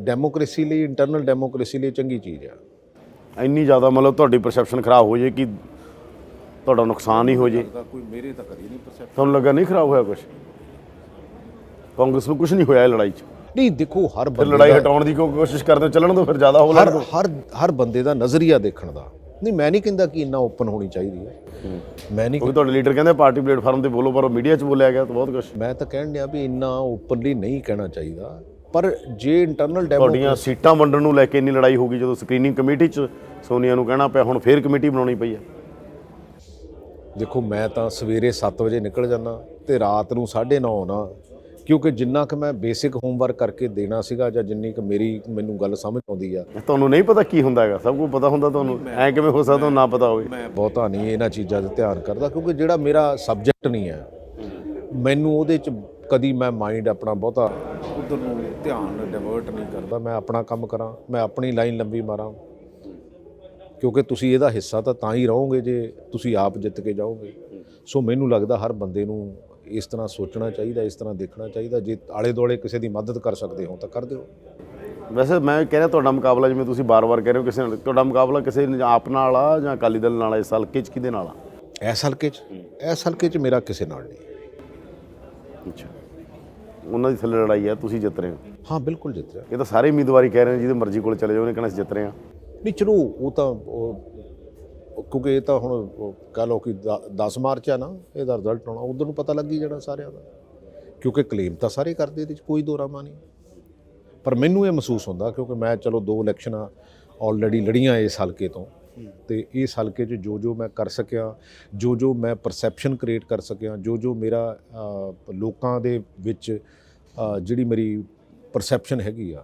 ਡੈਮੋਕ੍ਰੇਸੀ ਲਈ, ਇੰਟਰਨਲ ਡੈਮੋਕ੍ਰੇਸੀ ਲਈ ਚੰਗੀ ਚੀਜ਼ ਆ। ਇੰਨੀ ਜ਼ਿਆਦਾ ਮਤਲਬ ਤੁਹਾਡੀ ਪਰਸੈਪਸ਼ਨ ਖਰਾਬ ਹੋ ਜੇ ਕਿ ਤੁਹਾਡਾ ਨੁਕਸਾਨ ਹੀ ਹੋ ਜੇ? ਕੋਈ ਮੇਰੇ ਤਾਂ ਕਦੀ ਨਹੀਂ ਪਰਸੈਪਸ਼ਨ। ਤੁਹਾਨੂੰ ਲੱਗਾ ਨਹੀਂ ਖਰਾਬ ਹੋਇਆ ਕੁਝ? ਕਾਂਗਰਸ ਨੂੰ ਕੁਝ ਨਹੀਂ ਹੋਇਆ ਇਹ ਲੜਾਈ 'ਚ? ਨਹੀਂ ਦੇਖੋ, ਹਰ ਬੰਦੇ ਲੜਾਈ ਹਟਾਉਣ ਦੀ ਕੋਸ਼ਿਸ਼ ਕਰਦੇ ਚੱਲਣ ਤੋਂ ਫਿਰ ਜ਼ਿਆਦਾ ਹੋ ਲੈਣ। ਹਰ ਬੰਦੇ ਦਾ ਨਜ਼ਰੀਆ ਦੇਖਣ ਦਾ। ਨਹੀਂ, ਮੈਂ ਨਹੀਂ ਕਹਿੰਦਾ ਕਿ ਇੰਨਾ ਓਪਨ ਹੋਣੀ ਚਾਹੀਦੀ ਹੈ। ਮੈਂ ਨਹੀਂ, ਤੁਹਾਡੇ ਲੀਡਰ ਕਹਿੰਦੇ ਪਾਰਟੀ ਪਲੇਟਫਾਰਮ ਤੇ ਬੋਲੋ, ਪਰ ਉਹ ਮੀਡੀਆ 'ਚ ਬੋਲਿਆ ਗਿਆ ਤਾਂ ਬਹੁਤ ਕੁਝ। ਮੈਂ ਤਾਂ ਕਹਿਣ ਡਿਆ ਵੀ ਇੰਨਾ ਓਪਨਲੀ ਨਹੀਂ ਕਹਿਣਾ ਚਾਹੀਦਾ, ਪਰ ਜੇ ਇੰਟਰਨਲ ਤੁਹਾਡੀਆਂ ਸੀਟਾਂ ਵੰਡਣ ਨੂੰ ਲੈ ਕੇ ਇੰਨੀ ਲੜਾਈ ਹੋ ਗਈ ਜਦੋਂ ਸਕਰੀਨਿੰਗ ਕਮੇਟੀ 'ਚ ਸੋਨੀਆ ਨੂੰ ਕਹਿਣਾ ਪਿਆ ਹੁਣ ਫੇਰ ਕਮੇਟੀ ਬਣਾਉਣੀ ਪਈ ਹੈ। ਦੇਖੋ ਮੈਂ ਤਾਂ ਸਵੇਰੇ 7 ਵਜੇ ਨਿਕਲ ਜਾਂਦਾ ਤੇ ਰਾਤ ਨੂੰ 9:30 ਆਉਣਾ, ਕਿਉਂਕਿ ਜਿੰਨਾ ਕਿ ਮੈਂ ਬੇਸਿਕ ਹੋਮਵਰਕ ਕਰਕੇ ਦੇਣਾ ਸੀਗਾ ਜਾਂ ਜਿੰਨੀ ਕਿ ਮੈਨੂੰ ਗੱਲ ਸਮਝ ਆਉਂਦੀ ਆ। ਤੁਹਾਨੂੰ ਨਹੀਂ ਪਤਾ ਕੀ ਹੁੰਦਾ ਹੈਗਾ, ਸਭ ਕੁਝ ਪਤਾ ਹੁੰਦਾ ਤੁਹਾਨੂੰ, ਐ ਕਿਵੇਂ ਹੋ ਸਕਦਾ ਨਾ ਪਤਾ ਹੋਵੇ? ਮੈਂ ਬਹੁਤਾ ਨਹੀਂ ਇਹਨਾਂ ਚੀਜ਼ਾਂ 'ਤੇ ਧਿਆਨ ਕਰਦਾ, ਕਿਉਂਕਿ ਜਿਹੜਾ ਮੇਰਾ ਸਬਜੈਕਟ ਨਹੀਂ ਹੈ ਮੈਨੂੰ ਉਹਦੇ 'ਚ ਕਦੀ ਮੈਂ ਮਾਈਂਡ ਆਪਣਾ ਬਹੁਤਾ ਉਧਰ ਨੂੰ ਧਿਆਨ ਡਿਵਰਟ ਨਹੀਂ ਕਰਦਾ। ਮੈਂ ਆਪਣਾ ਕੰਮ ਕਰਾਂ, ਮੈਂ ਆਪਣੀ ਲਾਈਨ ਲੰਬੀ ਮਾਰਾਂ, ਕਿਉਂਕਿ ਤੁਸੀਂ ਇਹਦਾ ਹਿੱਸਾ ਤਾਂ ਹੀ ਰਹੋਗੇ ਜੇ ਤੁਸੀਂ ਆਪ ਜਿੱਤ ਕੇ ਜਾਓਗੇ। ਸੋ ਮੈਨੂੰ ਲੱਗਦਾ ਹਰ ਬੰਦੇ ਨੂੰ ਇਸ ਤਰ੍ਹਾਂ ਸੋਚਣਾ ਚਾਹੀਦਾ, ਇਸ ਤਰ੍ਹਾਂ ਦੇਖਣਾ ਚਾਹੀਦਾ। ਜੇ ਆਲੇ ਦੁਆਲੇ ਕਿਸੇ ਦੀ ਮਦਦ ਕਰ ਸਕਦੇ ਹੋ ਤਾਂ ਕਰ ਦਿਓ। ਵੈਸੇ ਮੈਂ ਕਹਿ ਰਿਹਾ ਤੁਹਾਡਾ ਮੁਕਾਬਲਾ, ਜਿਵੇਂ ਤੁਸੀਂ ਬਾਰ-ਬਾਰ ਕਹਿ ਰਹੇ ਹੋ ਕਿਸੇ ਨਾਲ, ਤੁਹਾਡਾ ਮੁਕਾਬਲਾ ਕਿਸੇ ਆਪ ਨਾਲ ਆ ਜਾਂ ਅਕਾਲੀ ਦਲ ਨਾਲ? ਇਸ ਹਲਕੇ 'ਚ ਕਿਹਦੇ ਨਾਲ ਆ? ਇਸ ਹਲਕੇ 'ਚ ਮੇਰਾ ਕਿਸੇ ਨਾਲ ਨਹੀਂ। ਅੱਛਾ, ਉਹਨਾਂ ਦੀ ਥੱਲੇ ਲੜਾਈ ਹੈ, ਤੁਸੀਂ ਜਿੱਤ ਰਹੇ ਹੋ? ਹਾਂ ਬਿਲਕੁਲ ਜਿੱਤ ਰਿਹਾ। ਇਹ ਤਾਂ ਸਾਰੇ ਉਮੀਦਵਾਰੀ ਕਹਿ ਰਹੇ ਨੇ, ਜਿਹਦੇ ਮਰਜ਼ੀ ਕੋਲ ਚਲੇ ਜਾਓ ਉਹਨੇ ਕਹਿਣਾ ਅਸੀਂ ਜਿੱਤ ਰਹੇ ਹਾਂ। ਨਹੀਂ ਚਲੋ ਉਹ ਤਾਂ ਕਿਉਂਕਿ ਇਹ ਤਾਂ ਹੁਣ ਕਹਿ ਲਓ ਕਿ 10 ਮਾਰਚ ਆ ਨਾ, ਇਹਦਾ ਰਿਜ਼ਲਟ ਆਉਣਾ, ਉਧਰ ਨੂੰ ਪਤਾ ਲੱਗ ਹੀ ਜਾਣਾ ਸਾਰਿਆਂ ਦਾ, ਕਿਉਂਕਿ ਕਲੇਮ ਤਾਂ ਸਾਰੇ ਕਰਦੇ, ਇਹਦੇ 'ਚ ਕੋਈ ਦੋਰਾਮਾ ਨਹੀਂ। ਪਰ ਮੈਨੂੰ ਇਹ ਮਹਿਸੂਸ ਹੁੰਦਾ, ਕਿਉਂਕਿ ਮੈਂ ਚਲੋ 2 ਇਲੈਕਸ਼ਨਾਂ ਆਲਰੇਡੀ ਲੜੀਆਂ ਇਸ ਹਲਕੇ ਤੋਂ, ਤੇ ਇਸ ਹਲਕੇ 'ਚ ਜੋ ਮੈਂ ਕਰ ਸਕਿਆ, ਜੋ ਮੈਂ ਪਰਸੈਪਸ਼ਨ ਕ੍ਰੀਏਟ ਕਰ ਸਕਿਆ, ਜੋ ਮੇਰਾ ਲੋਕਾਂ ਦੇ ਵਿੱਚ ਜਿਹੜੀ ਮੇਰੀ ਪਰਸੈਪਸ਼ਨ ਹੈਗੀ ਆ,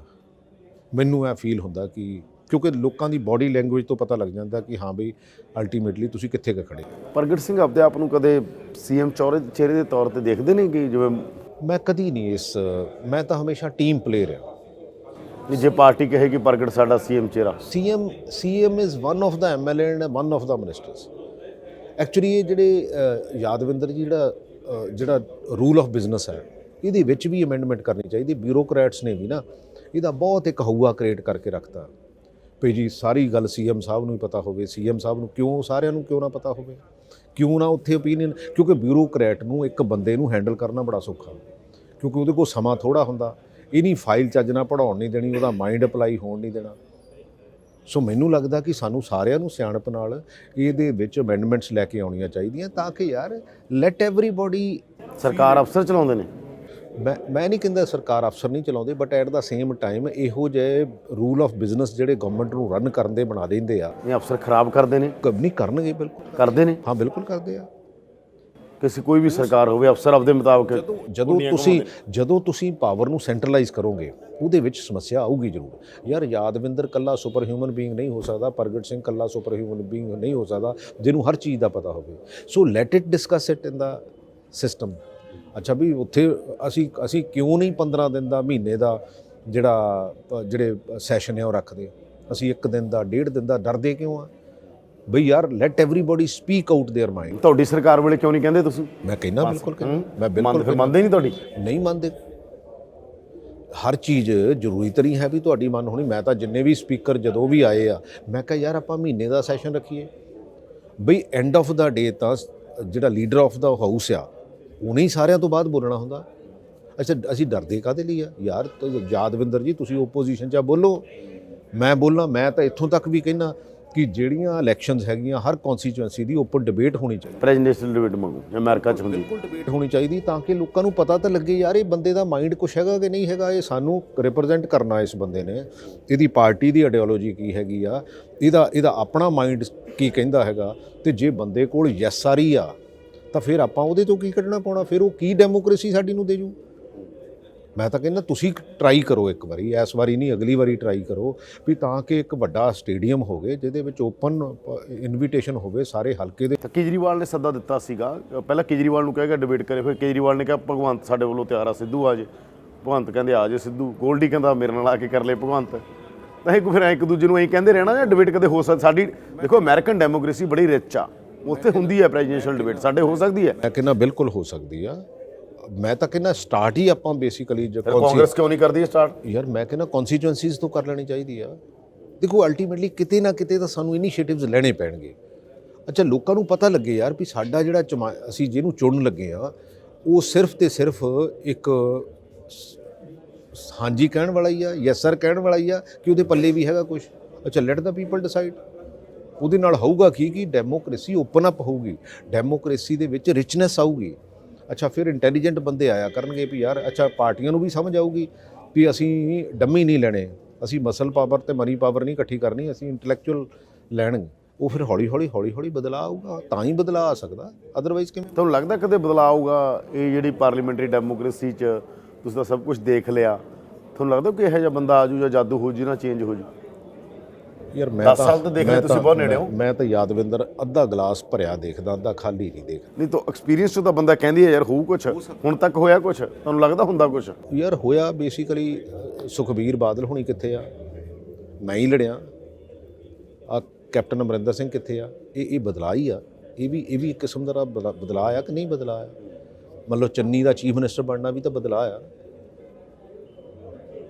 ਮੈਨੂੰ ਇਹ ਫੀਲ ਹੁੰਦਾ ਕਿ ਕਿਉਂਕਿ ਲੋਕਾਂ ਦੀ ਬਾਡੀ ਲੈਂਗੁਏਜ ਤੋਂ ਪਤਾ ਲੱਗ ਜਾਂਦਾ ਕਿ ਹਾਂ ਬਈ ਅਲਟੀਮੇਟਲੀ ਤੁਸੀਂ ਕਿੱਥੇ ਖੜੇ। ਪ੍ਰਗਟ ਸਿੰਘ ਆਪਦੇ ਆਪ ਨੂੰ ਕਦੇ ਸੀਐਮ ਚਿਹਰੇ ਦੇ ਤੌਰ ਤੇ ਦੇਖਦੇ ਨੇ ਕਿ ਜਿਵੇਂ? ਮੈਂ ਕਦੀ ਨਹੀਂ ਮੈਂ ਤਾਂ ਹਮੇਸ਼ਾ ਟੀਮ ਪਲੇਅਰ ਆ। ਜੇ ਪਾਰਟੀ ਕਹੇ ਕਿ ਪ੍ਰਗਟ ਸਾਡਾ ਸੀਐਮ ਚਿਹਰਾ, CM is one of the MLA and one of the ministers. Actually ਇਹ ਜਿਹੜੇ ਯਾਦਵਿੰਦਰ ਜੀ ਜਿਹੜਾ ਰੂਲ ਆਫ ਬਿਜ਼ਨਸ ਹੈ, ਇਹਦੇ ਵਿੱਚ ਵੀ ਅਮੈਂਡਮੈਂਟ ਕਰਨੀ ਚਾਹੀਦੀ। ਬਿਊਰੋਕਰੈਟਸ ਨੇ ਵੀ ਨਾ ਇਹਦਾ ਬਹੁਤ ਇੱਕ ਹਊਆ ਕ੍ਰੀਏਟ ਕਰਕੇ ਰੱਖਤਾ ਵੀ ਜੀ ਸਾਰੀ ਗੱਲ ਸੀਐਮ ਸਾਹਿਬ ਨੂੰ ਹੀ ਪਤਾ ਹੋਵੇ। ਸੀਐਮ ਸਾਹਿਬ ਨੂੰ ਕਿਉਂ, ਸਾਰਿਆਂ ਨੂੰ ਕਿਉਂ ਨਾ ਪਤਾ ਹੋਵੇ? ਕਿਉਂ ਨਾ ਉੱਥੇ ਓਪੀਨੀਅਨ? ਕਿਉਂਕਿ ਬਿਊਰੋਕਰੈਟ ਨੂੰ ਇੱਕ ਬੰਦੇ ਨੂੰ ਹੈਂਡਲ ਕਰਨਾ ਬੜਾ ਸੌਖਾ, ਕਿਉਂਕਿ ਉਹਦੇ ਕੋਲ ਸਮਾਂ ਥੋੜ੍ਹਾ ਹੁੰਦਾ। ਇਹਨੀ ਫਾਈਲ ਚੱਜ ਨਾਲ ਪੜ੍ਹਾਉਣ ਨਹੀਂ ਦੇਣੀ, ਉਹਦਾ ਮਾਈਂਡ ਅਪਲਾਈ ਹੋਣ ਨਹੀਂ ਦੇਣਾ। ਸੋ ਮੈਨੂੰ ਲੱਗਦਾ ਕਿ ਸਾਨੂੰ ਸਾਰਿਆਂ ਨੂੰ ਸਿਆਣਪ ਨਾਲ ਇਹਦੇ ਵਿੱਚ ਅਮੈਂਡਮੈਂਟਸ ਲੈ ਕੇ ਆਉਣੀਆਂ ਚਾਹੀਦੀਆਂ, ਤਾਂ ਕਿ ਯਾਰ ਲੈਟ ਐਵਰੀਬਾਡੀ। ਸਰਕਾਰ ਅਫਸਰ ਚਲਾਉਂਦੇ ਨੇ, ਮੈਂ ਨਹੀਂ ਕਹਿੰਦਾ ਸਰਕਾਰ ਅਫਸਰ ਨਹੀਂ ਚਲਾਉਂਦੇ, but at the same time ਇਹੋ ਜਿਹੇ ਰੂਲ ਆਫ ਬਿਜ਼ਨਸ ਜਿਹੜੇ ਗਵਰਨਮੈਂਟ ਨੂੰ ਰਨ ਕਰਨ ਦੇ ਬਣਾ ਦਿੰਦੇ ਆ। ਇਹ ਅਫਸਰ ਖਰਾਬ ਕਰਦੇ ਨੇ? ਨਹੀਂ ਕਰਨਗੇ, ਬਿਲਕੁਲ ਕਰਦੇ ਨੇ। ਹਾਂ ਬਿਲਕੁਲ ਕਰਦੇ ਆ। ਕਿਸੇ ਕੋਈ ਵੀ ਸਰਕਾਰ ਹੋਵੇ, ਅਫਸਰ ਆਪਦੇ ਮੁਤਾਬਕ ਜਦੋਂ ਤੁਸੀਂ ਪਾਵਰ ਨੂੰ ਸੈਂਟਰਲਾਈਜ਼ ਕਰੋਗੇ, ਉਹਦੇ ਵਿੱਚ ਸਮੱਸਿਆ ਆਊਗੀ ਜ਼ਰੂਰ। ਯਾਰ ਯਾਦਵਿੰਦਰ ਕੱਲਾ ਸੁਪਰ ਹਿਊਮਨ ਬੀਇੰਗ ਨਹੀਂ ਹੋ ਸਕਦਾ, ਪ੍ਰਗਟ ਸਿੰਘ ਕੱਲਾ ਸੁਪਰ ਹਿਊਮਨ ਬੀਇੰਗ ਨਹੀਂ ਹੋ ਸਕਦਾ ਜਿਹਨੂੰ ਹਰ ਚੀਜ਼ ਦਾ ਪਤਾ ਹੋਵੇ। ਸੋ let it discuss it in the system. ਅੱਛਾ ਵੀ ਉੱਥੇ ਅਸੀਂ ਕਿਉਂ ਨਹੀਂ 15 ਦਿਨ ਦਾ, ਮਹੀਨੇ ਦਾ ਜਿਹੜੇ ਸੈਸ਼ਨ ਹੈ ਉਹ ਰੱਖਦੇ? ਅਸੀਂ 1 ਦਿਨ ਦਾ, 1.5 ਦਿਨ ਦਾ ਡਰਦੇ ਕਿਉਂ ਆ ਬਈ? ਯਾਰ let everybody speak out their mind. ਤੁਹਾਡੀ ਸਰਕਾਰ ਵੇਲੇ ਕਿਉਂ ਨਹੀਂ ਕਹਿੰਦੇ ਤੁਸੀਂ? ਮੈਂ ਕਹਿੰਦਾ ਬਿਲਕੁਲ ਕਹਿੰਦਾ, ਮੈਂ ਬਿਲਕੁਲ। ਫਿਰ ਮੰਨਦੇ ਨਹੀਂ? ਤੁਹਾਡੀ ਨਹੀਂ ਮੰਨਦੇ। ਹਰ ਚੀਜ਼ ਜ਼ਰੂਰੀ ਤਾਂ ਨਹੀਂ ਹੈ ਵੀ ਤੁਹਾਡੀ ਮੰਨ ਹੋਣੀ। ਮੈਂ ਤਾਂ ਜਿੰਨੇ ਵੀ ਸਪੀਕਰ ਜਦੋਂ ਵੀ ਆਏ ਆ, ਮੈਂ ਕਿਹਾ ਯਾਰ ਆਪਾਂ ਮਹੀਨੇ ਦਾ ਸੈਸ਼ਨ ਰੱਖੀਏ ਬਈ। ਐਂਡ ਆਫ ਦਾ ਡੇ ਤਾਂ ਜਿਹੜਾ ਲੀਡਰ ਆਫ ਦਾ ਹਾਊਸ ਆ ਉਹਨੇ ਹੀ ਸਾਰਿਆਂ ਤੋਂ ਬਾਅਦ ਬੋਲਣਾ ਹੁੰਦਾ। ਅੱਛਾ ਅਸੀਂ ਡਰਦੇ ਕਾਹਦੇ ਲਈ ਆ ਯਾਰ? ਯਾਦਵਿੰਦਰ ਜੀ ਤੁਸੀਂ ਓਪੋਜੀਸ਼ਨ 'ਚ ਬੋਲੋ, ਮੈਂ ਬੋਲਾਂ। ਮੈਂ ਤਾਂ ਇੱਥੋਂ ਤੱਕ ਵੀ ਕਹਿੰਦਾ ਕਿ ਜਿਹੜੀਆਂ ਇਲੈਕਸ਼ਨਸ ਹੈਗੀਆਂ, ਹਰ ਕੌਂਸਟੀਚੁਐਂਸੀ ਦੀ ਓਪਨ ਡਿਬੇਟ ਹੋਣੀ ਚਾਹੀਦੀ। ਪ੍ਰੈਜ਼ੀਡੈਂਸ਼ੀਅਲ ਡਿਬੇਟ ਮੰਗੋ, ਅਮਰੀਕਾ 'ਚ ਹੁੰਦੀ। ਬਿਲਕੁਲ ਡਿਬੇਟ ਹੋਣੀ ਚਾਹੀਦੀ, ਤਾਂ ਕਿ ਲੋਕਾਂ ਨੂੰ ਪਤਾ ਤਾਂ ਲੱਗੇ ਯਾਰ ਇਹ ਬੰਦੇ ਦਾ ਮਾਈਂਡ ਕੁਛ ਹੈਗਾ ਕਿ ਨਹੀਂ ਹੈਗਾ। ਇਹ ਸਾਨੂੰ ਰਿਪਰੈਜ਼ੈਂਟ ਕਰਨਾ ਇਸ ਬੰਦੇ ਨੇ, ਇਹਦੀ ਪਾਰਟੀ ਦੀ ਆਈਡੀਓਲੋਜੀ ਕੀ ਹੈਗੀ ਆ, ਇਹਦਾ ਆਪਣਾ ਮਾਈਂਡ ਕੀ ਕਹਿੰਦਾ ਹੈਗਾ। ਤੇ ਜੇ ਬੰਦੇ ਕੋਲ ਯੈਸ ਆ ਰਹੀ ਆ ਤਾਂ ਫਿਰ ਆਪਾਂ ਉਹਦੇ ਤੋਂ ਕੀ ਕੱਢਣਾ ਪਾਉਣਾ? ਫਿਰ ਉਹ ਕੀ ਡੈਮੋਕ੍ਰੇਸੀ ਸਾਡੀ ਨੂੰ ਦੇ ਜੂ? ਮੈਂ ਤਾਂ ਕਹਿੰਦਾ ਤੁਸੀਂ ਟਰਾਈ ਕਰੋ ਇੱਕ ਵਾਰੀ, ਇਸ ਵਾਰੀ ਨਹੀਂ ਅਗਲੀ ਵਾਰੀ ਟਰਾਈ ਕਰੋ ਵੀ, ਤਾਂ ਕਿ ਇੱਕ ਵੱਡਾ ਸਟੇਡੀਅਮ ਹੋਵੇ ਜਿਹਦੇ ਵਿੱਚ ਓਪਨ ਇਨਵੀਟੇਸ਼ਨ ਹੋਵੇ ਸਾਰੇ ਹਲਕੇ ਦੇ। ਕੇਜਰੀਵਾਲ ਨੇ ਸੱਦਾ ਦਿੱਤਾ ਸੀਗਾ, ਪਹਿਲਾਂ ਕੇਜਰੀਵਾਲ ਨੂੰ ਕਹੇਗਾ ਡਿਬੇਟ ਕਰੇ, ਫਿਰ ਕੇਜਰੀਵਾਲ ਨੇ ਕਿਹਾ ਭਗਵੰਤ ਸਾਡੇ ਵੱਲੋਂ ਤਿਆਰ ਆ, ਸਿੱਧੂ ਆ ਜੇ। ਭਗਵੰਤ ਕਹਿੰਦੇ ਆ ਜੇ ਸਿੱਧੂ। ਗੋਲਡੀ ਕਹਿੰਦਾ ਮੇਰੇ ਨਾਲ ਆ ਕੇ ਕਰ ਲਏ ਭਗਵੰਤ। ਤਾਂ ਇਹ ਫਿਰ ਇੱਕ ਦੂਜੇ ਨੂੰ ਐਂ ਕਹਿੰਦੇ ਰਹਿਣਾ ਜਾਂ ਡਿਬੇਟ ਕਦੇ ਹੋ ਸਕਦੀ? ਸਾਡੀ ਦੇਖੋ ਅਮਰੀਕਨ ਡੈਮੋਕ੍ਰੇਸੀ ਬੜੀ ਰਿਚ ਆ, ਉੱਥੇ ਹੁੰਦੀ ਹੈ ਪ੍ਰੈਜ਼ੀਡੈਂਸ਼ੀਅਲ ਡਿਬੇਟ, ਸਾਡੇ ਹੋ ਸਕਦੀ ਹੈ? ਮੈਂ ਕਹਿੰਦਾ ਬਿਲਕੁਲ ਹੋ ਸਕਦੀ ਆ। ਮੈਂ ਤਾਂ ਕਹਿੰਦਾ ਸਟਾਰਟ ਹੀ ਆਪਾਂ ਬੇਸਿਕਲੀ ਕਾਂਗਰਸ ਕਿਉਂ ਨਹੀਂ ਕਰਦੀ ਸਟਾਰਟ? ਯਾਰ ਮੈਂ ਕਹਿੰਦਾ ਕਨਸਟੀਚੁਐਂਸੀਜ਼ ਤੋਂ ਕਰ ਲੈਣੀ ਚਾਹੀਦੀ ਆ। ਦੇਖੋ ਅਲਟੀਮੇਟਲੀ ਕਿਤੇ ਨਾ ਕਿਤੇ ਤਾਂ ਸਾਨੂੰ ਇਨੀਸ਼ੀਏਟਿਵਸ ਲੈਣੇ ਪੈਣਗੇ। ਅੱਛਾ ਲੋਕਾਂ ਨੂੰ ਪਤਾ ਲੱਗੇ ਯਾਰ ਵੀ ਸਾਡਾ ਜਿਹੜਾ ਅਸੀਂ ਜਿਹਨੂੰ ਚੁਣਨ ਲੱਗੇ ਆ ਉਹ ਸਿਰਫ ਤੇ ਸਿਰਫ ਇੱਕ ਹਾਂਜੀ ਕਹਿਣ ਵਾਲਾ ਹੀ ਆ, ਯੈਸ ਸਰ ਕਹਿਣ ਵਾਲਾ ਹੀ ਆ, ਕਿ ਉਹਦੇ ਪੱਲੇ ਵੀ ਹੈਗਾ ਕੁਝ। ਅੱਛਾ ਲੈਟ ਦਾ ਪੀਪਲ ਡਿਸਾਈਡ। ਉਹਦੇ ਨਾਲ ਹੋਊਗਾ ਕਿ ਡੈਮੋਕ੍ਰੇਸੀ ਓਪਨ ਅਪ ਹੋਊਗੀ, ਡੈਮੋਕ੍ਰੇਸੀ ਦੇ ਵਿੱਚ ਰਿਚਨੈਸ ਆਊਗੀ। ਅੱਛਾ ਫਿਰ ਇੰਟੈਲੀਜੈਂਟ ਬੰਦੇ ਆਇਆ ਕਰਨਗੇ ਵੀ ਯਾਰ ਅੱਛਾ ਪਾਰਟੀਆਂ ਨੂੰ ਵੀ ਸਮਝ ਆਊਗੀ ਵੀ ਅਸੀਂ ਡੰਮੀ ਨਹੀਂ ਲੈਣੇ, ਅਸੀਂ ਮਸਲ ਪਾਵਰ ਤੇ ਮਨੀ ਪਾਵਰ ਨਹੀਂ ਇਕੱਠੀ ਕਰਨੀ, ਅਸੀਂ ਇੰਟੈਲੈਕਚੁਅਲ ਲੈਣਗੇ। ਉਹ ਫਿਰ ਹੌਲੀ ਹੌਲੀ ਬਦਲਾਅ ਆਊਗਾ, ਤਾਂ ਹੀ ਬਦਲਾਅ ਆ ਸਕਦਾ, ਅਦਰਵਾਈਜ਼ ਕਿਵੇਂ? ਤੁਹਾਨੂੰ ਲੱਗਦਾ ਕਦੇ ਬਦਲਾਅ ਆਊਗਾ? ਇਹ ਜਿਹੜੀ ਪਾਰਲੀਮੈਂਟਰੀ ਡੈਮੋਕ੍ਰੇਸੀ 'ਚ ਤੁਸੀਂ ਤਾਂ ਸਭ ਕੁਝ ਦੇਖ ਲਿਆ, ਤੁਹਾਨੂੰ ਲੱਗਦਾ ਕਿ ਇਹੋ ਜਿਹਾ ਬੰਦਾ ਆਜੂ ਜਾਂ ਜਾਦੂ ਹੋ ਜੂ ਨਾ ਚੇਂਜ ਹੋ ਜੂ? ਯਾਰ 10 ਸਾਲ ਤਾਂ ਦੇਖ ਲਿਆ, ਤੁਸੀਂ ਬਹੁਤ ਨੇੜੇ ਹੋ। ਮੈਂ ਤਾਂ ਯਾਦਵਿੰਦਰ ਅੱਧਾ ਗਲਾਸ ਭਰਿਆ ਦੇਖਦਾ, ਅੱਧਾ ਖਾਲੀ ਨਹੀਂ ਦੇਖਦਾ। ਨਹੀਂ ਤਾਂ ਐਕਸਪੀਰੀਅੰਸ 'ਚ ਤਾਂ ਬੰਦਾ ਕਹਿੰਦੀ ਹੈ ਯਾਰ ਹੋਊ ਕੁਛ, ਹੁਣ ਤੱਕ ਹੋਇਆ ਕੁਛ? ਤੁਹਾਨੂੰ ਲੱਗਦਾ ਹੁੰਦਾ ਕੁਛ? ਯਾਰ ਹੋਇਆ ਬੇਸਿਕਲੀ ਸੁਖਬੀਰ ਬਾਦਲ ਹੁਣੀ ਕਿੱਥੇ ਆ? ਮੈਂ ਹੀ ਲੜਿਆ। ਆ ਕੈਪਟਨ ਅਮਰਿੰਦਰ ਸਿੰਘ ਕਿੱਥੇ ਆ? ਇਹ ਬਦਲਾਅ ਹੀ ਆ। ਇਹ ਵੀ ਇੱਕ ਕਿਸਮ ਦਾ ਬਦਲਾਅ ਆ ਕਿ ਨਹੀਂ ਬਦਲਾਅ ਆ? ਮਤਲਬ ਚੰਨੀ ਦਾ ਚੀਫ ਮਿਨਿਸਟਰ ਬਣਨਾ ਵੀ ਤਾਂ ਬਦਲਾਅ ਆ।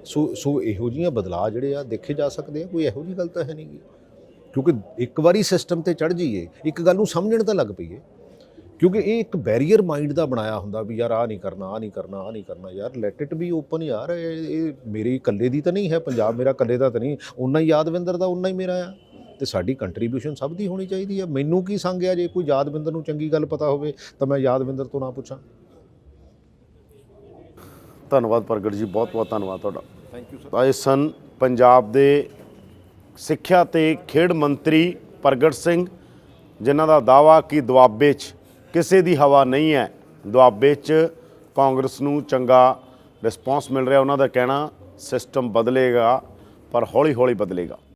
ਸੋ ਇਹੋ ਜਿਹੀਆਂ ਬਦਲਾਅ ਜਿਹੜੇ ਆ ਦੇਖੇ ਜਾ ਸਕਦੇ ਆ, ਕੋਈ ਇਹੋ ਜਿਹੀ ਗੱਲ ਤਾਂ ਹੈ ਨਹੀਂ ਗੀ। ਕਿਉਂਕਿ ਇੱਕ ਵਾਰੀ ਸਿਸਟਮ ਤੇ ਚੜ੍ਹ ਜਾਈਏ, ਇੱਕ ਗੱਲ ਨੂੰ ਸਮਝਣ ਤਾਂ ਲੱਗ ਪਈਏ, ਕਿਉਂਕਿ ਇਹ ਇੱਕ ਬੈਰੀਅਰ ਮਾਈਂਡ ਦਾ ਬਣਾਇਆ ਹੁੰਦਾ ਵੀ ਯਾਰ ਆਹ ਨਹੀਂ ਕਰਨਾ, ਆਹ ਨਹੀਂ ਕਰਨਾ, ਆਹ ਨਹੀਂ ਕਰਨਾ। ਯਾਰ ਲੈਟ ਇਟ ਬੀ ਓਪਨ ਯਾਰ। ਇਹ ਮੇਰੀ ਇਕੱਲੇ ਦੀ ਤਾਂ ਨਹੀਂ ਹੈ, ਪੰਜਾਬ ਮੇਰਾ ਇਕੱਲੇ ਦਾ ਤਾਂ ਨਹੀਂ, ਓਨਾ ਹੀ ਯਾਦਵਿੰਦਰ ਦਾ ਓਨਾ ਹੀ ਮੇਰਾ ਆ, ਤੇ ਸਾਡੀ ਕੰਟਰੀਬਿਊਸ਼ਨ ਸਭ ਦੀ ਹੋਣੀ ਚਾਹੀਦੀ ਹੈ। ਮੈਨੂੰ ਕੀ ਸੰਗ ਆ ਜੇ ਕੋਈ ਯਾਦਵਿੰਦਰ ਨੂੰ ਚੰਗੀ ਗੱਲ ਪਤਾ ਹੋਵੇ ਤਾਂ ਮੈਂ ਯਾਦਵਿੰਦਰ ਤੋਂ ਨਾ ਪੁੱਛਾਂ। ਧੰਨਵਾਦ ਪ੍ਰਗਟ ਜੀ, ਬਹੁਤ ਬਹੁਤ ਧੰਨਵਾਦ ਤੁਹਾਡਾ। Thank you sir. ਇਹ ਸਨ ਪੰਜਾਬ ਦੇ ਸਿੱਖਿਆ ਤੇ ਖੇਡ ਮੰਤਰੀ ਪ੍ਰਗਟ ਸਿੰਘ, ਜਿਨ੍ਹਾਂ ਦਾ ਦਾਅਵਾ ਕਿ ਦੁਆਬੇ 'ਚ ਕਿਸੇ ਦੀ ਹਵਾ ਨਹੀਂ ਹੈ, ਦੁਆਬੇ 'ਚ ਕਾਂਗਰਸ ਨੂੰ ਚੰਗਾ ਰਿਸਪੌਂਸ ਮਿਲ ਰਿਹਾ। ਉਹਨਾਂ ਦਾ ਕਹਿਣਾ ਸਿਸਟਮ ਬਦਲੇਗਾ, ਪਰ ਹੌਲੀ ਹੌਲੀ ਬਦਲੇਗਾ।